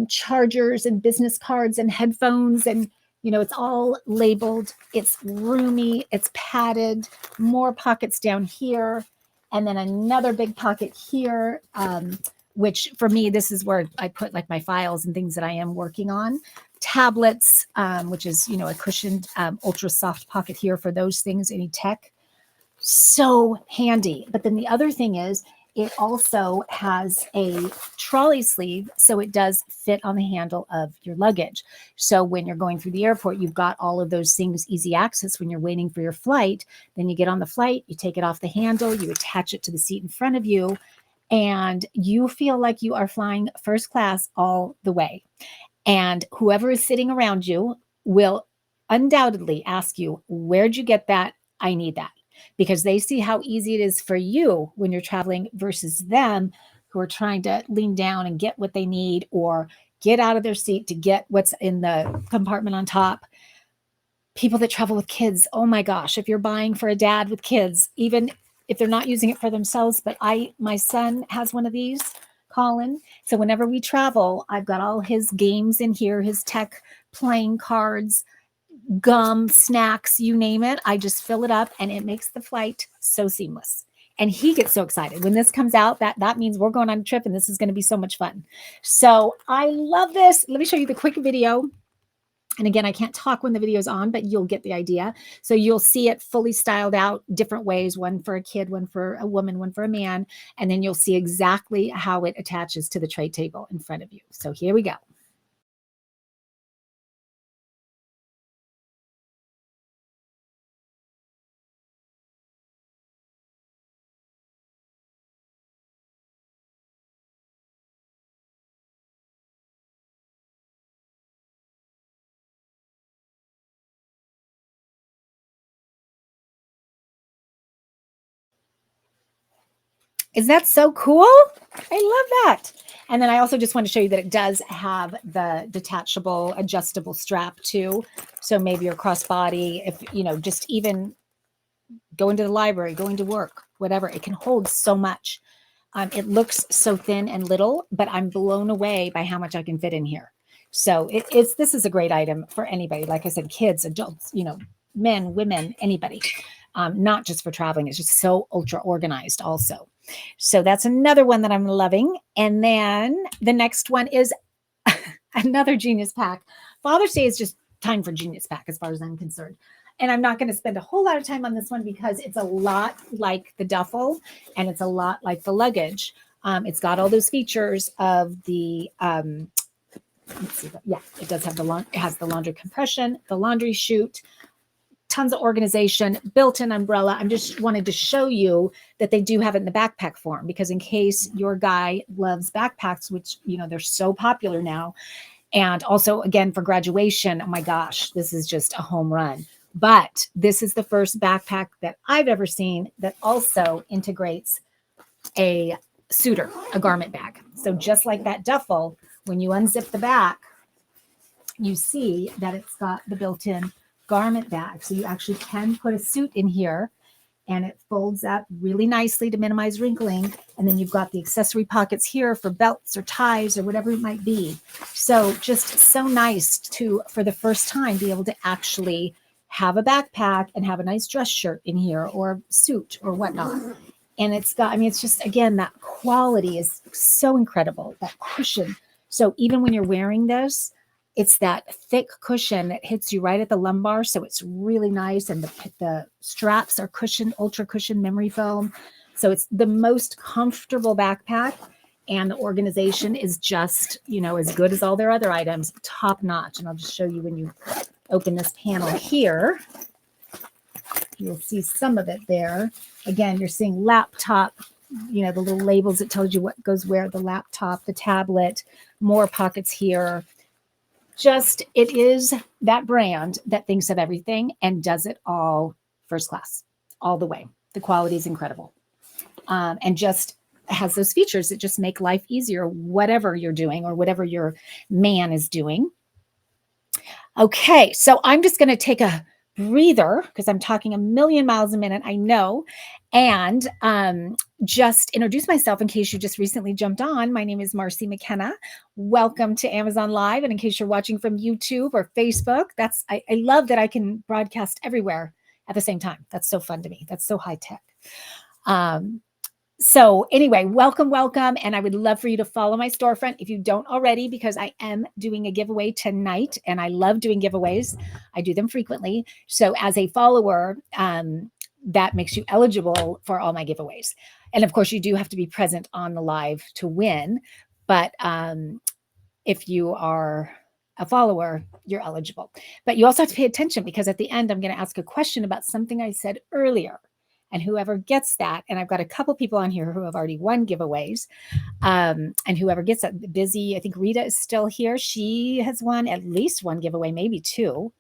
chargers and business cards and headphones. And, it's all labeled. It's roomy. It's padded. More pockets down here. And then another big pocket here, which for me, this is where I put like my files and things that I am working on. Tablets, which is, a cushioned ultra soft pocket here for those things, any tech. So handy. But then the other thing is it also has a trolley sleeve, so it does fit on the handle of your luggage. So when you're going through the airport, you've got all of those things, easy access when you're waiting for your flight. Then you get on the flight, you take it off the handle, you attach it to the seat in front of you, and you feel like you are flying first class all the way. And whoever is sitting around you will undoubtedly ask you, where'd you get that? I need that. Because they see how easy it is for you when you're traveling versus them who are trying to lean down and get what they need or get out of their seat to get what's in the compartment on top. People that travel with kids, oh my gosh, if you're buying for a dad with kids, even if they're not using it for themselves, but my son has one of these, Colin. So whenever we travel, I've got all his games in here, his tech playing cards, gum, snacks, you name it. I just fill it up and it makes the flight so seamless. And he gets so excited when this comes out. That means we're going on a trip and this is going to be so much fun. So I love this. Let me show you the quick video. And again, I can't talk when the video's on, but you'll get the idea. So you'll see it fully styled out different ways, one for a kid, one for a woman, one for a man. And then you'll see exactly how it attaches to the tray table in front of you. So here we go. Is that so cool? I love that. And then I also just want to show you that it does have the detachable, adjustable strap too. So maybe your crossbody, if, just even going to the library, going to work, whatever, it can hold so much. It looks so thin and little, but I'm blown away by how much I can fit in here. So this is a great item for anybody. Like I said, kids, adults, men, women, anybody. Not just for traveling. It's just so ultra organized also. So that's another one that I'm loving. And then the next one is, I another Genius Pack. Father's Day is just time for Genius Pack as far as I'm concerned. And I'm not going to spend a whole lot of time on this one because it's a lot like the duffel and it's a lot like the luggage. It's got all those features of the let's see, yeah, it does have it has the laundry compression, the laundry chute, tons of organization, built-in umbrella. I'm just wanted to show you that they do have it in the backpack form, because in case your guy loves backpacks, which, you know, they're so popular now. And also, again, for graduation, oh my gosh, this is just a home run. But this is the first backpack that I've ever seen that also integrates a suitor, a garment bag. So just like that duffel, when you unzip the back, you see that it's got the built-in garment bag. So you actually can put a suit in here, and it folds up really nicely to minimize wrinkling. And then you've got the accessory pockets here for belts or ties or whatever it might be. So just so nice to, for the first time, be able to actually have a backpack and have a nice dress shirt in here or suit or whatnot. And it's got, I mean, it's just, again, that quality is so incredible, that cushion. So even when you're wearing this, it's that thick cushion that hits you right at the lumbar. So it's really nice. And the straps are cushioned, ultra cushion memory foam. So it's the most comfortable backpack. And the organization is just, you know, as good as all their other items, top notch. And I'll just show you when you open this panel here. You'll see some of it there. Again, you're seeing laptop, you know, the little labels that tells you what goes where, the laptop, the tablet, more pockets here. Just, it is that brand that thinks of everything and does it all first class, all the way. The quality is incredible. And just has those features that just make life easier, whatever you're doing or whatever your man is doing. Okay, so I'm just going to take a breather because I'm talking a million miles a minute, I know, and just introduce myself in case you just recently jumped on. My name is Marcy McKenna. Welcome to Amazon Live. And in case you're watching from YouTube or Facebook, I love that I can broadcast everywhere at the same time. That's so fun to me. That's so high tech. So anyway, welcome. And I would love for you to follow my storefront if you don't already, because I am doing a giveaway tonight and I love doing giveaways. I do them frequently. So as a follower, that makes you eligible for all my giveaways. And of course, you do have to be present on the live to win. But if you are a follower, you're eligible. But you also have to pay attention, because at the end, I'm going to ask a question about something I said earlier. And whoever gets that, and I've got a couple people on here who have already won giveaways, and whoever gets that, Busy, I think Rita is still here. She has won at least one giveaway, maybe two.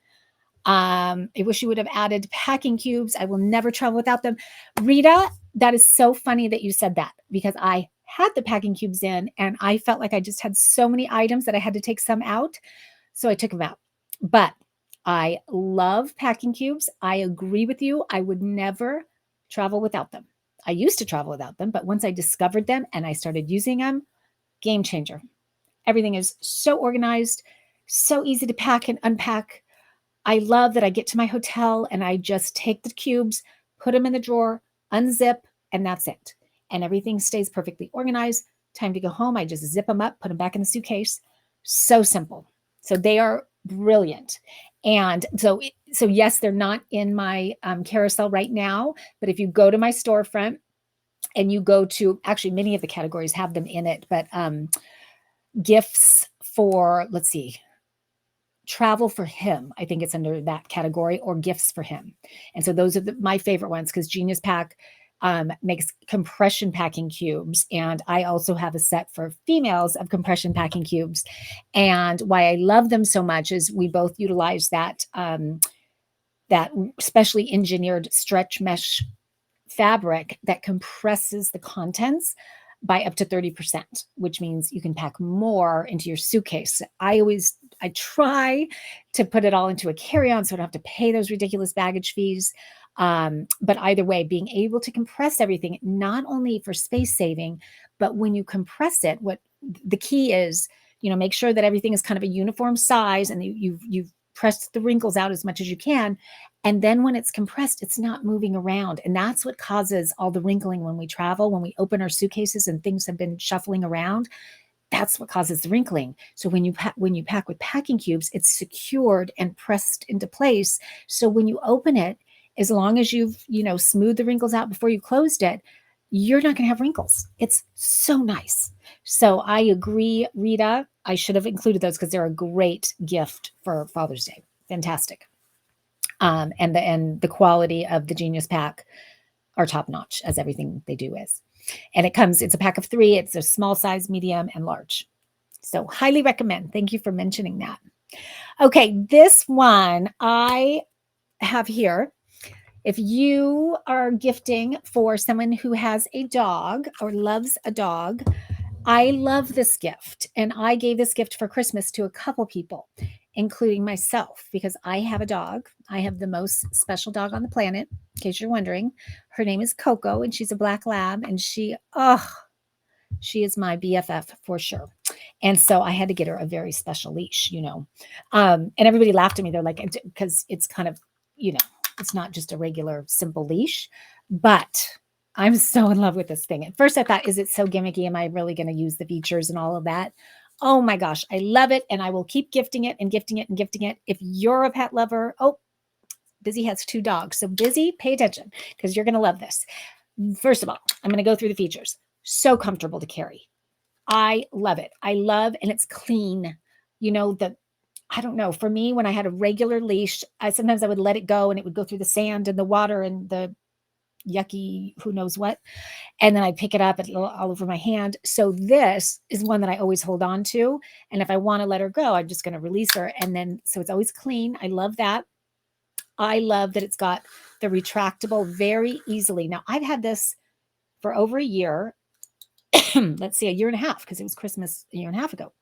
I wish you would have added packing cubes. I will never travel without them. Rita, that is so funny that you said that, because I had the packing cubes in and I felt like I just had so many items that I had to take some out. So I took them out. But I love packing cubes. I agree with you. I would never travel without them. I used to travel without them, but once I discovered them and I started using them, game changer. Everything is so organized, so easy to pack and unpack. I love that I get to my hotel and I just take the cubes, put them in the drawer, unzip, and that's it. And everything stays perfectly organized. Time to go home, I just zip them up, put them back in the suitcase. So simple. So they are brilliant. And so yes, they're not in my carousel right now, but if you go to my storefront and you go to, actually many of the categories have them in it, but gifts for, let's see, travel for him, I think it's under that category, or gifts for him. And so those are my favorite ones, because Genius Pack makes compression packing cubes. And I also have a set for females of compression packing cubes. And why I love them so much is we both utilize that, that specially engineered stretch mesh fabric that compresses the contents by up to 30%, which means you can pack more into your suitcase. I try to put it all into a carry-on so I don't have to pay those ridiculous baggage fees. But either way, being able to compress everything, not only for space saving, but when you compress it, what the key is, you know, make sure that everything is kind of a uniform size and you've pressed the wrinkles out as much as you can. And then when it's compressed, it's not moving around. And that's what causes all the wrinkling when we travel, when we open our suitcases and things have been shuffling around. That's what causes the wrinkling. So when you pack with packing cubes, it's secured and pressed into place. So when you open it, as long as you've, smoothed the wrinkles out before you closed it, you're not going to have wrinkles. It's so nice. So I agree, Rita. I should have included those because they're a great gift for Father's Day. Fantastic. And the quality of the Genius Pack are top notch, as everything they do is. And it's a pack of 3. It's a small size, medium, and large. So highly recommend. Thank you for mentioning that. Okay, this one I have here. If you are gifting for someone who has a dog or loves a dog, I love this gift. And I gave this gift for Christmas to a couple people, including myself, because I have a dog. I have the most special dog on the planet, in case you're wondering. Her name is Coco, and she's a black lab, and she is my BFF for sure. And so I had to get her a very special leash, and everybody laughed at me. They're like, because it's kind of, it's not just a regular simple leash, but I'm so in love with this thing. At first I thought, is it so gimmicky? Am I really going to use the features and all of that? Oh my gosh, I love it. And I will keep gifting it and gifting it and gifting it. If you're a pet lover, Busy has 2 dogs. So Busy, pay attention because you're going to love this. First of all, I'm going to go through the features. So comfortable to carry. I love it. And it's clean. I don't know. For me, when I had a regular leash, sometimes I would let it go and it would go through the sand and the water and the yucky, who knows what. And then I pick it up all over my hand. So this is one that I always hold on to. And if I want to let her go, I'm just going to release her. And then, so it's always clean. I love that. I love that it's got the retractable very easily. Now I've had this for over a year. Let's see, a year and a half, because it was Christmas a year and a half ago.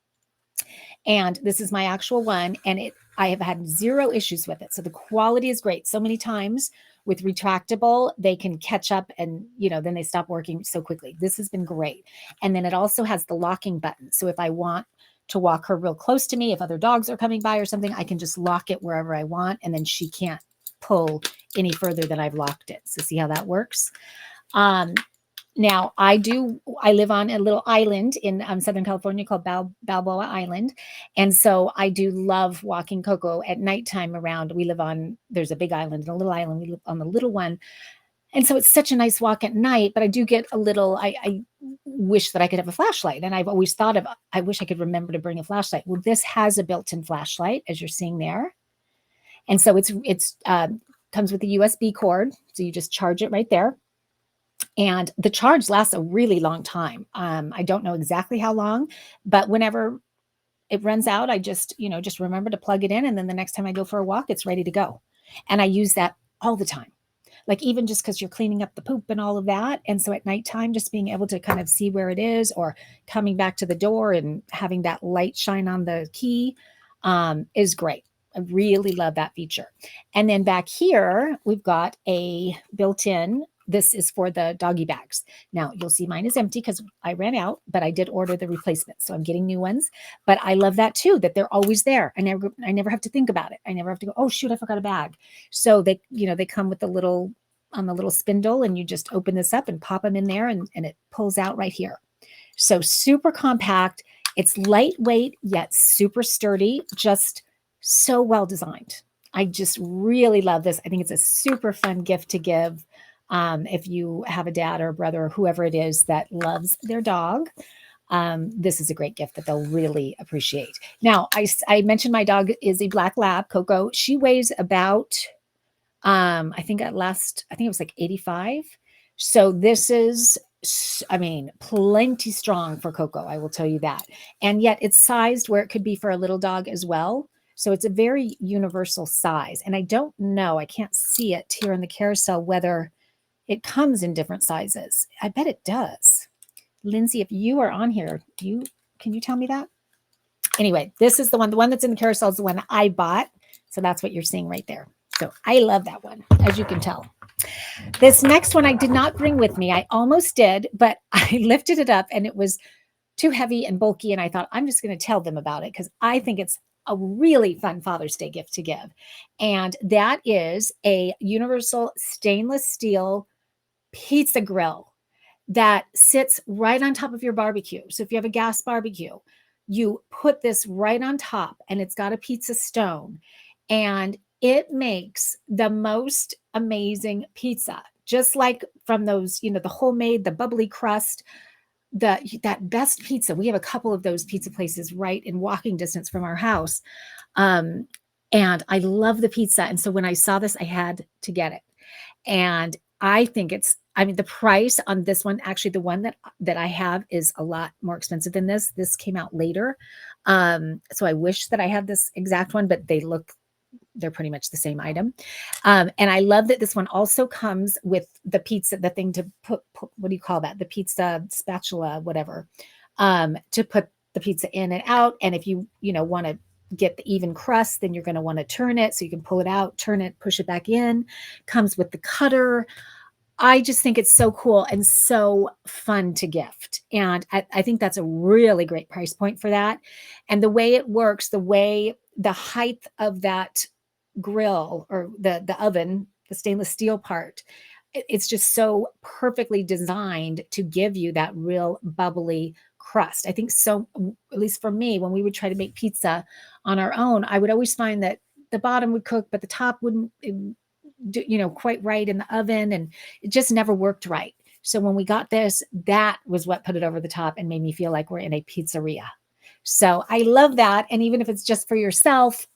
And this is my actual one. And I have had 0 issues with it. So the quality is great. So many times with retractable, they can catch up and, then they stop working so quickly. This has been great. And then it also has the locking button. So if I want to walk her real close to me, if other dogs are coming by or something, I can just lock it wherever I want. And then she can't pull any further than I've locked it. So see how that works? Now I live on a little island in Southern California called Balboa Island. And so I do love walking Coco at nighttime around. There's a big island and a little island. We live on the little one. And so it's such a nice walk at night, but I do get I wish that I could have a flashlight. And I've always thought I wish I could remember to bring a flashlight. Well, this has a built-in flashlight, as you're seeing there. And so it's comes with a USB cord. So you just charge it right there. And the charge lasts a really long time. I don't know exactly how long, but whenever it runs out, I just remember to plug it in. And then the next time I go for a walk, it's ready to go. And I use that all the time. Like even just because you're cleaning up the poop and all of that. And so at nighttime, just being able to kind of see where it is or coming back to the door and having that light shine on the key is great. I really love that feature. And then back here, we've got a built-in. This is for the doggy bags. Now you'll see mine is empty because I ran out, but I did order the replacements. So I'm getting new ones, but I love that too, that they're always there. I never have to think about it. I never have to go, oh shoot, I forgot a bag. So they come with the little spindle and you just open this up and pop them in there and it pulls out right here. So super compact. It's lightweight, yet super sturdy, just so well designed. I just really love this. I think it's a super fun gift to give. If you have a dad or a brother or whoever it is that loves their dog, this is a great gift that they'll really appreciate. Now, I mentioned my dog is a black lab, Coco. She weighs about, I think it was like 85. So this is, plenty strong for Coco. I will tell you that. And yet it's sized where it could be for a little dog as well. So it's a very universal size. And I don't know, I can't see it here in the carousel, whether it comes in different sizes. I bet it does. Lindsay, if you are on here, can you tell me that? Anyway, this is the one that's in the carousel is the one I bought. So that's what you're seeing right there. So I love that one, as you can tell. This next one I did not bring with me. I almost did, but I lifted it up and it was too heavy and bulky. And I thought, I'm just going to tell them about it because I think it's a really fun Father's Day gift to give. And that is a universal stainless steel pizza grill. that sits right on top of your barbecue. So if you have a gas barbecue, you put this right on top, and it's got a pizza stone, and it makes the most amazing pizza. Just like from those, the homemade, the bubbly crust, that best pizza. We have a couple of those pizza places right in walking distance from our house. Um, and I love the pizza. And so when I saw this, I had to get it. And I think the price on this one, actually the one that I have is a lot more expensive than this. This came out later. So I wish that I had this exact one, but they're pretty much the same item. And I love that this one also comes with the pizza, the thing to put what do you call that? The pizza spatula, whatever, to put the pizza in and out. And if you want to get the even crust, then you're going to want to turn it so you can pull it out, turn it, push it back in. Comes with the cutter. I just think it's so cool and so fun to gift. And I think that's a really great price point for that. And the way it works, the height of that grill or the oven, the stainless steel part, it's just so perfectly designed to give you that real bubbly crust. I think so, at least for me, when we would try to make pizza on our own, I would always find that the bottom would cook, but the top wouldn't do, quite right in the oven, and it just never worked right. So when we got this, that was what put it over the top and made me feel like we're in a pizzeria. So I love that. And even if it's just for yourself,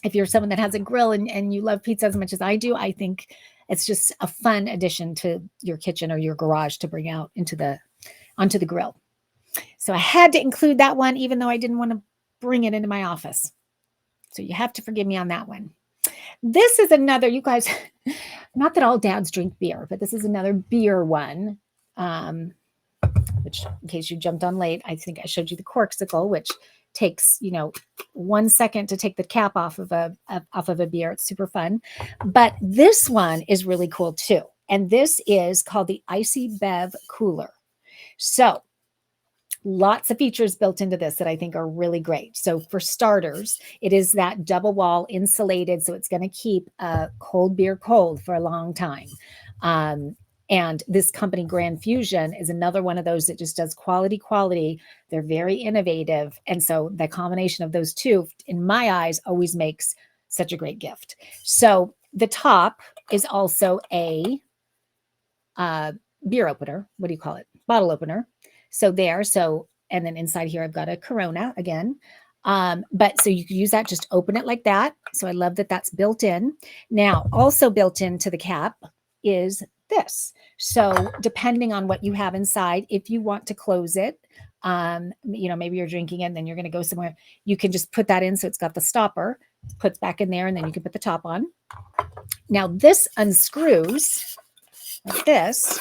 if you're someone that has a grill and you love pizza as much as I do, I think it's just a fun addition to your kitchen or your garage to bring out onto the grill. So I had to include that one, even though I didn't want to bring it into my office. So you have to forgive me on that one. This is another, you guys, not that all dads drink beer, but this is another beer one. Which, in case you jumped on late, I think I showed you the corksicle, which takes 1 second to take the cap off of a beer. It's super fun. But this one is really cool too, and this is called the Icy Bev Cooler. So lots of features built into this that I think are really great. So for starters, it is that double wall insulated, so it's going to keep cold beer cold for a long time. And this company, Grand Fusion, is another one of those that just does quality. They're very innovative. And so the combination of those two, in my eyes, always makes such a great gift. So the top is also a beer opener. What do you call it? Bottle opener. So and then inside here, I've got a Corona again. But so you could use that, just open it like that. So I love that that's built in. Now, also built into the cap is this. So depending on what you have inside, if you want to close it, maybe you're drinking it and then you're going to go somewhere, you can just put that in. So it's got the stopper, puts back in there, and then you can put the top on. Now this unscrews like this.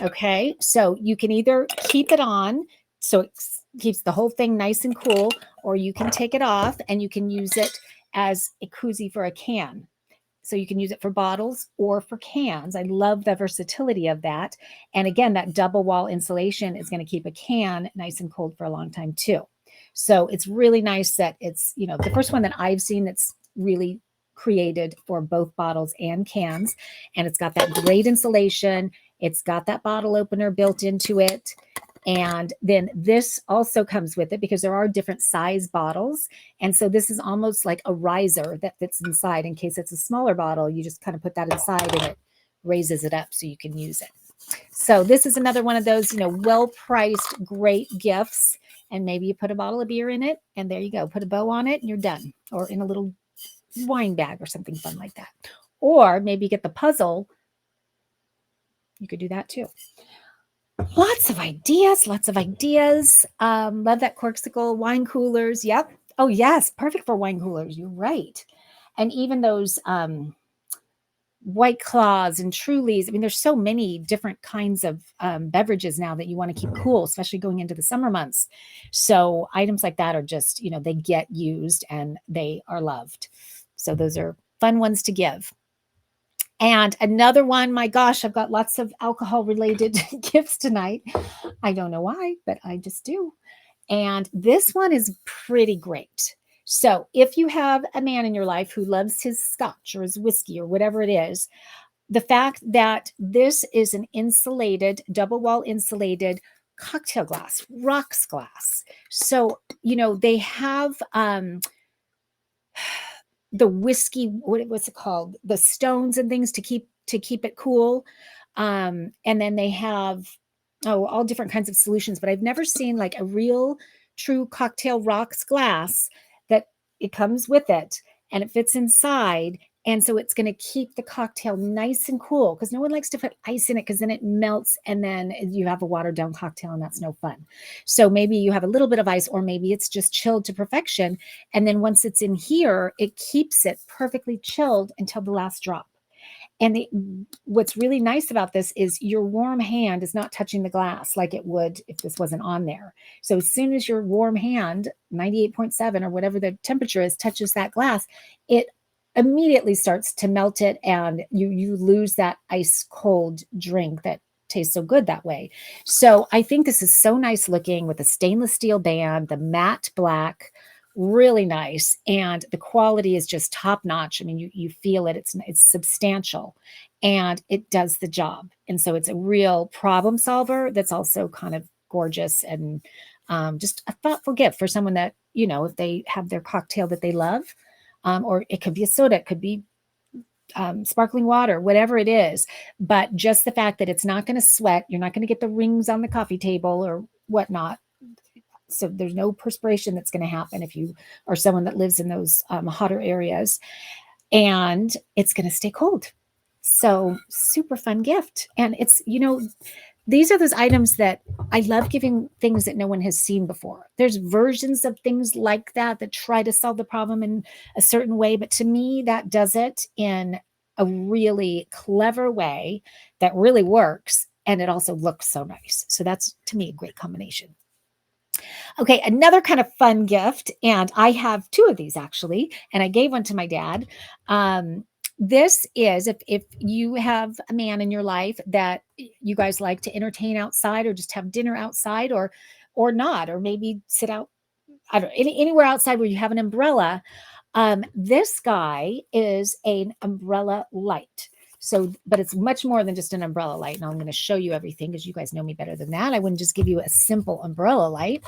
Okay, so you can either keep it on, so it keeps the whole thing nice and cool, or you can take it off and you can use it as a koozie for a can. So you can use it for bottles or for cans. I love the versatility of that. And again, that double wall insulation is going to keep a can nice and cold for a long time too. So it's really nice that it's, the first one that I've seen that's really created for both bottles and cans. And it's got that great insulation. It's got that bottle opener built into it. And then this also comes with it because there are different size bottles. And so this is almost like a riser that fits inside. In case it's a smaller bottle, you just kind of put that inside and it raises it up so you can use it. So this is another one of those, well-priced, great gifts. And maybe you put a bottle of beer in it and there you go. Put a bow on it and you're done. Or in a little wine bag or something fun like that. Or maybe you get the puzzle. You could do that too. Lots of ideas. Love that corksicle. Wine coolers. Yep. Oh, yes. Perfect for wine coolers. You're right. And even those White Claws and Trulies. I mean, there's so many different kinds of beverages now that you want to keep cool, especially going into the summer months. So items like that are just, they get used and they are loved. So those are fun ones to give. And another one, my gosh, I've got lots of alcohol related gifts tonight. I don't know why, but I just do. And this one is pretty great. So if you have a man in your life who loves his scotch or his whiskey or whatever it is, the fact that this is an insulated, double wall insulated cocktail glass, rocks glass. So, they have the whiskey, what's it called? The stones and things to keep it cool. And then they have all different kinds of solutions, but I've never seen like a real true cocktail rocks glass that it comes with it and it fits inside. And so it's going to keep the cocktail nice and cool because no one likes to put ice in it because then it melts and then you have a watered down cocktail and that's no fun. So maybe you have a little bit of ice or maybe it's just chilled to perfection. And then once it's in here, it keeps it perfectly chilled until the last drop. And what's really nice about this is your warm hand is not touching the glass like it would if this wasn't on there. So as soon as your warm hand, 98.7 or whatever the temperature is, touches that glass, it immediately starts to melt it and you lose that ice cold drink that tastes so good that way. So I think this is so nice looking with the stainless steel band, the matte black, really nice, and the quality is just top notch. I mean, you feel it. It's substantial, and it does the job. And so it's a real problem solver that's also kind of gorgeous and just a thoughtful gift for someone that if they have their cocktail that they love, or it could be a soda, it could be sparkling water, whatever it is. But just the fact that it's not going to sweat, you're not going to get the rings on the coffee table or whatnot. So there's no perspiration that's going to happen if you are someone that lives in those hotter areas, and it's going to stay cold. So super fun gift. And it's, these are those items that I love giving things that no one has seen before. There's versions of things like that try to solve the problem in a certain way. But to me, that does it in a really clever way that really works. And it also looks so nice. So that's, to me, a great combination. Okay, another kind of fun gift, and I have two of these actually, and I gave one to my dad. This is if you have a man in your life that you guys like to entertain outside or just have dinner outside or not, or maybe sit out, I don't know, anywhere outside where you have an umbrella. This guy is an umbrella light. So, but it's much more than just an umbrella light. Now I'm going to show you everything because you guys know me better than that. I wouldn't just give you a simple umbrella light.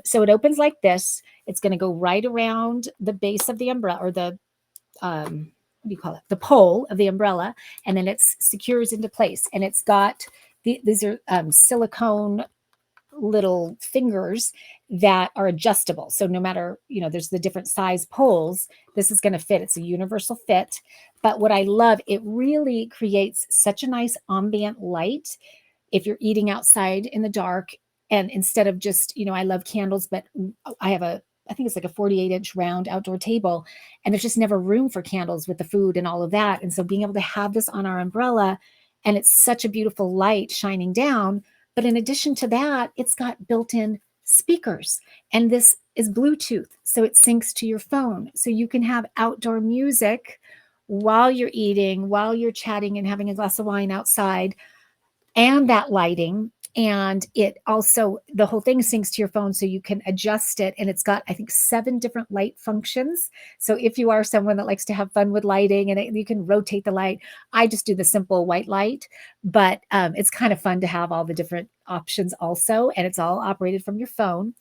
So it opens like this. It's going to go right around the base of the umbrella, or the, what do you call it? The pole of the umbrella. And then it secures into place. And it's got, these are silicone little fingers that are adjustable. So no matter, there's the different size poles, this is going to fit. It's a universal fit. But what I love, it really creates such a nice ambient light if you're eating outside in the dark. And instead of just, I love candles, but I think it's like a 48-inch round outdoor table, and there's just never room for candles with the food and all of that. And so being able to have this on our umbrella, and it's such a beautiful light shining down. But in addition to that, it's got built-in speakers, and this is Bluetooth. So it syncs to your phone. So you can have outdoor music while you're eating, while you're chatting and having a glass of wine outside, and that lighting. And it also, the whole thing syncs to your phone so you can adjust it. And it's got, I think, 7 different light functions. So if you are someone that likes to have fun with lighting, and you can rotate the light, I just do the simple white light, but it's kind of fun to have all the different options also. And it's all operated from your phone.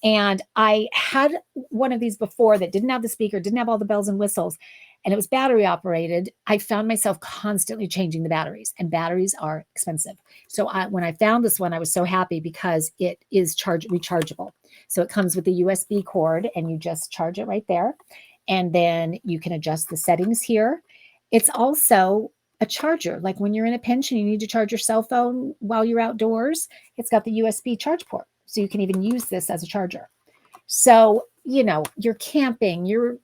And I had one of these before that didn't have the speaker, didn't have all the bells and whistles, and it was battery operated. I found myself constantly changing the batteries, and batteries are expensive. So when I found this one, I was so happy because it is rechargeable. So it comes with a USB cord, and you just charge it right there. And then you can adjust the settings here. It's also a charger. Like when you're in a pinch and you need to charge your cell phone while you're outdoors, it's got the USB charge port. So you can even use this as a charger. So, you're camping,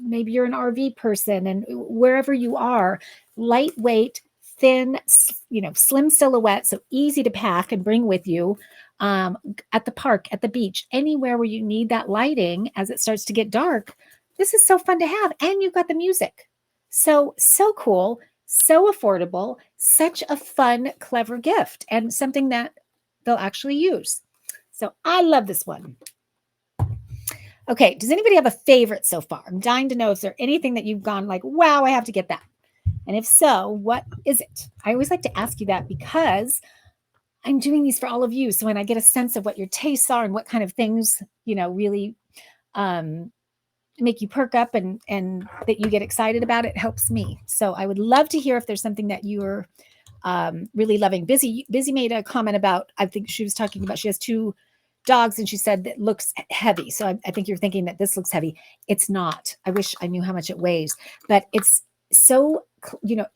maybe you're an RV person, and wherever you are, lightweight, thin, slim silhouette, so easy to pack and bring with you at the park, at the beach, anywhere where you need that lighting as it starts to get dark. This is so fun to have. And you've got the music. So cool, so affordable, such a fun, clever gift, and something that they'll actually use. So I love this one. Okay, does anybody have a favorite so far? I'm dying to know if there's anything that you've gone like, wow, I have to get that. And if so, what is it? I always like to ask you that because I'm doing these for all of you. So when I get a sense of what your tastes are and what kind of things, really um, make you perk up and that you get excited about, it helps me. So I would love to hear if there's something that you're really loving. Busy made a comment about, I think she was talking about, she has 2 dogs and she said that looks heavy. So I think you're thinking that this looks heavy. It's not. I wish I knew how much it weighs, but it's so,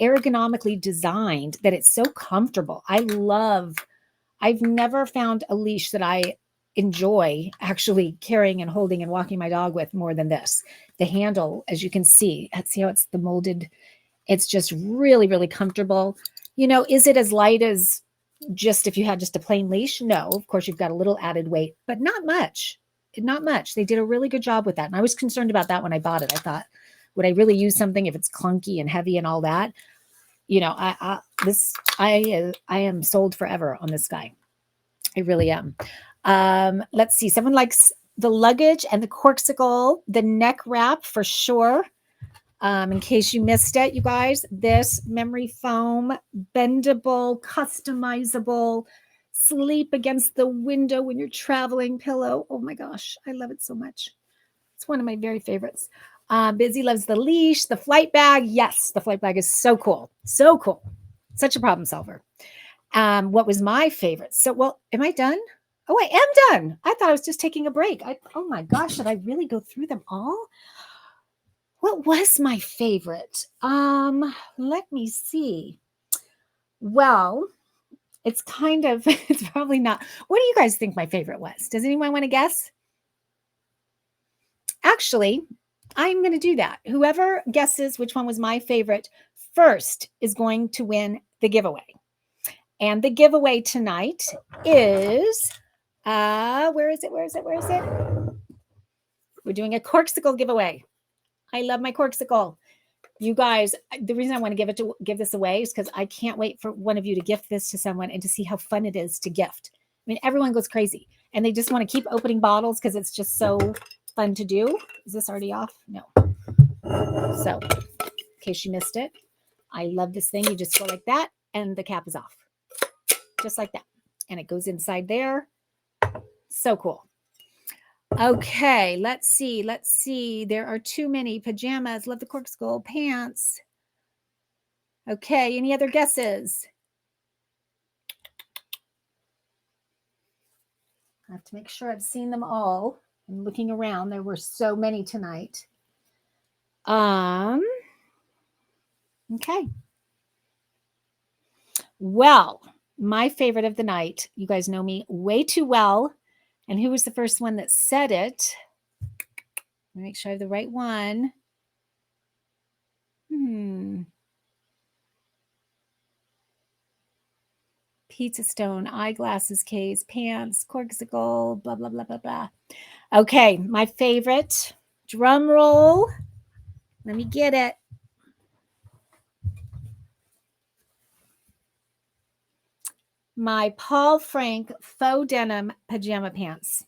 ergonomically designed that it's so comfortable. I've never found a leash that I enjoy actually carrying and holding and walking my dog with more than this. The handle, as you can see how it's the molded. It's just really, really comfortable. Is it as light as just if you had just a plain leash? No, of course you've got a little added weight, but not much. Not much. They did a really good job with that. And I was concerned about that when I bought it. I thought, would I really use something if it's clunky and heavy and all that? I am sold forever on this guy. I really am. Let's see. Someone likes the luggage and the corksicle, the neck wrap for sure. In case you missed it, you guys, this memory foam, bendable, customizable, sleep against the window when you're traveling pillow. Oh my gosh, I love it so much. It's one of my very favorites. Busy loves the leash, the flight bag. Yes, the flight bag is so cool. So cool. Such a problem solver. What was my favorite? Am I done? Oh, I am done. I thought I was just taking a break. Oh my gosh, should I really go through them all? What was my favorite? Let me see. Well, it's probably not. What do you guys think my favorite was? Does anyone want to guess? Actually, I'm going to do that. Whoever guesses which one was my favorite first is going to win the giveaway. And the giveaway tonight is, where is it? We're doing a corksicle giveaway. I love my corksicle. You guys, the reason I want to give this away is because I can't wait for one of you to gift this to someone and to see how fun it is to gift. I mean, everyone goes crazy and they just want to keep opening bottles because it's just so fun to do. Is this already off? No. So, in case you missed it, I love this thing. You just go like that and the cap is off. Just like that. And it goes inside there. So cool. Okay, let's see. There are too many pajamas. Love the corkscrew pants. Okay, any other guesses? I have to make sure I've seen them all. I'm looking around. There were so many tonight. Okay. Well, my favorite of the night, you guys know me way too well. And who was the first one that said it? Let me make sure I have the right one. Pizza stone, eyeglasses case, pants, corksicle, blah, blah, blah, blah, blah. Okay, my favorite. Drum roll. Let me get it. My Paul Frank faux denim pajama pants.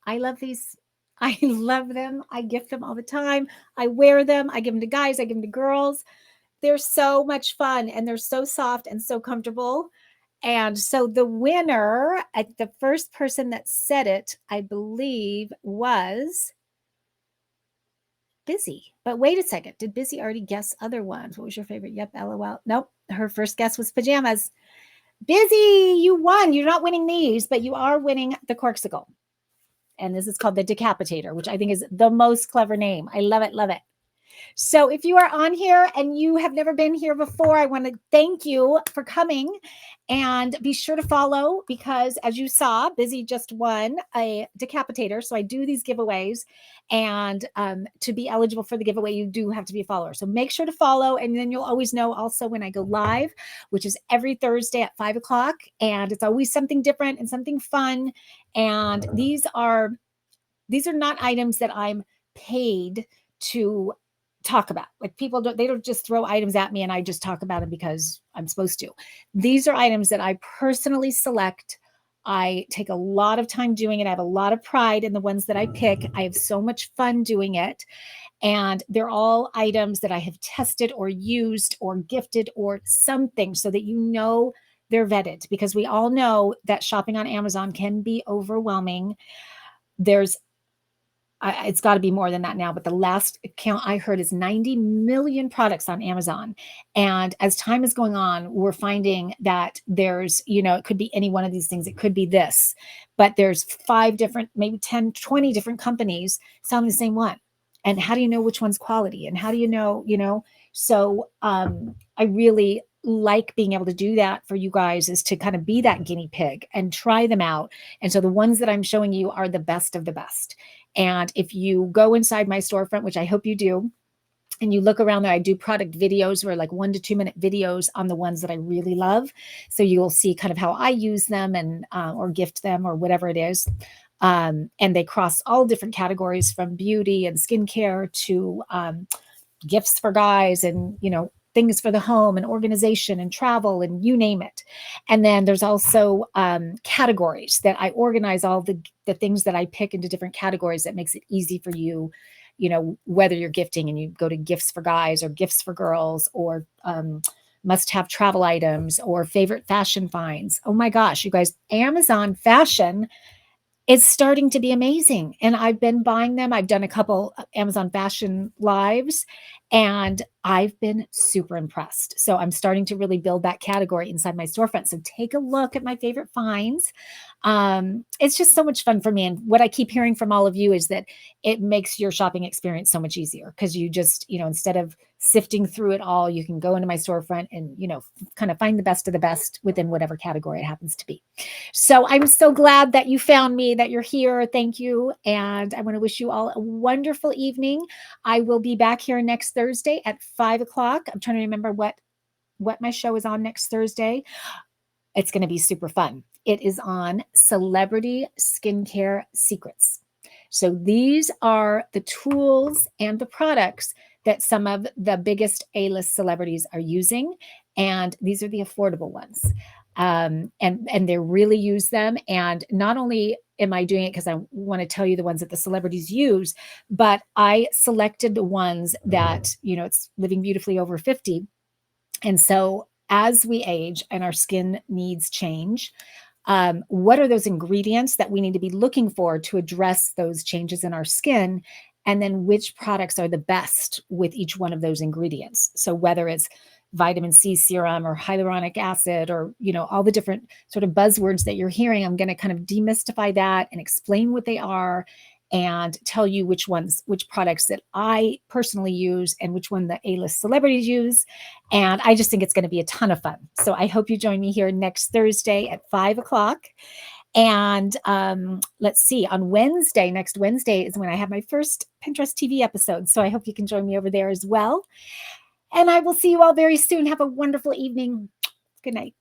I love these. I love them. I gift them all the time. I wear them. I give them to guys. I give them to girls. They're so much fun and they're so soft and so comfortable. And so the winner, the first person that said it, I believe, was Busy. But wait a second. Did Busy already guess other ones? What was your favorite? Yep, LOL. Nope. Her first guess was pajamas. Busy, you won. You're not winning these, but you are winning the corksicle. And this is called the decapitator, which I think is the most clever name. I love it. Love it. So if you are on here and you have never been here before, I want to thank you for coming and be sure to follow because as you saw, Busy just won a decapitator. So I do these giveaways and to be eligible for the giveaway, you do have to be a follower. So make sure to follow and then you'll always know also when I go live, which is every Thursday at 5:00 and it's always something different and something fun. And these are not items that I'm paid to talk about. Like they don't just throw items at me and I just talk about them because I'm supposed to. These are items that I personally select I take a lot of time doing it. I have a lot of pride in the ones that I pick. I have so much fun doing it. And they're all items that I have tested or used or gifted or something, so that you know they're vetted, because we all know that shopping on Amazon can be overwhelming. There's it's got to be more than that now, but the last count I heard is 90 million products on Amazon. And as time is going on, we're finding that there's, it could be any one of these things. It could be this, but there's 5 different, maybe 10, 20 different companies selling the same one. And how do you know which one's quality? And how do you know? So I really like being able to do that for you guys, is to kind of be that guinea pig and try them out. And so the ones that I'm showing you are the best of the best. And if you go inside my storefront, which I hope you do, and you look around there, I do product videos, where like 1 to 2 minute videos on the ones that I really love. So you'll see kind of how I use them, and or gift them, or whatever it is. And they cross all different categories, from beauty and skincare to gifts for guys, and things for the home and organization and travel, and you name it. And then there's also categories that I organize all the things that I pick into different categories, that makes it easy for you, whether you're gifting and you go to gifts for guys or gifts for girls, or must have travel items, or favorite fashion finds. Oh my gosh, you guys, Amazon fashion is starting to be amazing. And I've been buying them. I've done a couple Amazon fashion lives, and I've been super impressed. So I'm starting to really build that category inside my storefront. So take a look at my favorite finds. It's just so much fun for me. And what I keep hearing from all of you is that it makes your shopping experience so much easier, because you just, instead of sifting through it all, you can go into my storefront and, kind of find the best of the best within whatever category it happens to be. So I'm so glad that you found me, that you're here. Thank you. And I want to wish you all a wonderful evening. I will be back here next Thursday at 5 o'clock. I'm trying to remember what my show is on next Thursday. It's going to be super fun. It is on celebrity skincare secrets. So these are the tools and the products that some of the biggest A-list celebrities are using. And these are the affordable ones. And they really use them. And not only am I doing it because I want to tell you the ones that the celebrities use, but I selected the ones that, it's Living Beautifully Over 50. And so as we age and our skin needs change, what are those ingredients that we need to be looking for to address those changes in our skin? And then which products are the best with each one of those ingredients? So whether it's vitamin C serum or hyaluronic acid, or, all the different sort of buzzwords that you're hearing, I'm going to kind of demystify that and explain what they are, and tell you which products that I personally use, and which one the A-list celebrities use. And I just think it's going to be a ton of fun. So I hope you join me here next Thursday at 5 o'clock. And let's see, next Wednesday is when I have my first Pinterest TV episode. So I hope you can join me over there as well. And I will see you all very soon. Have a wonderful evening. Good night.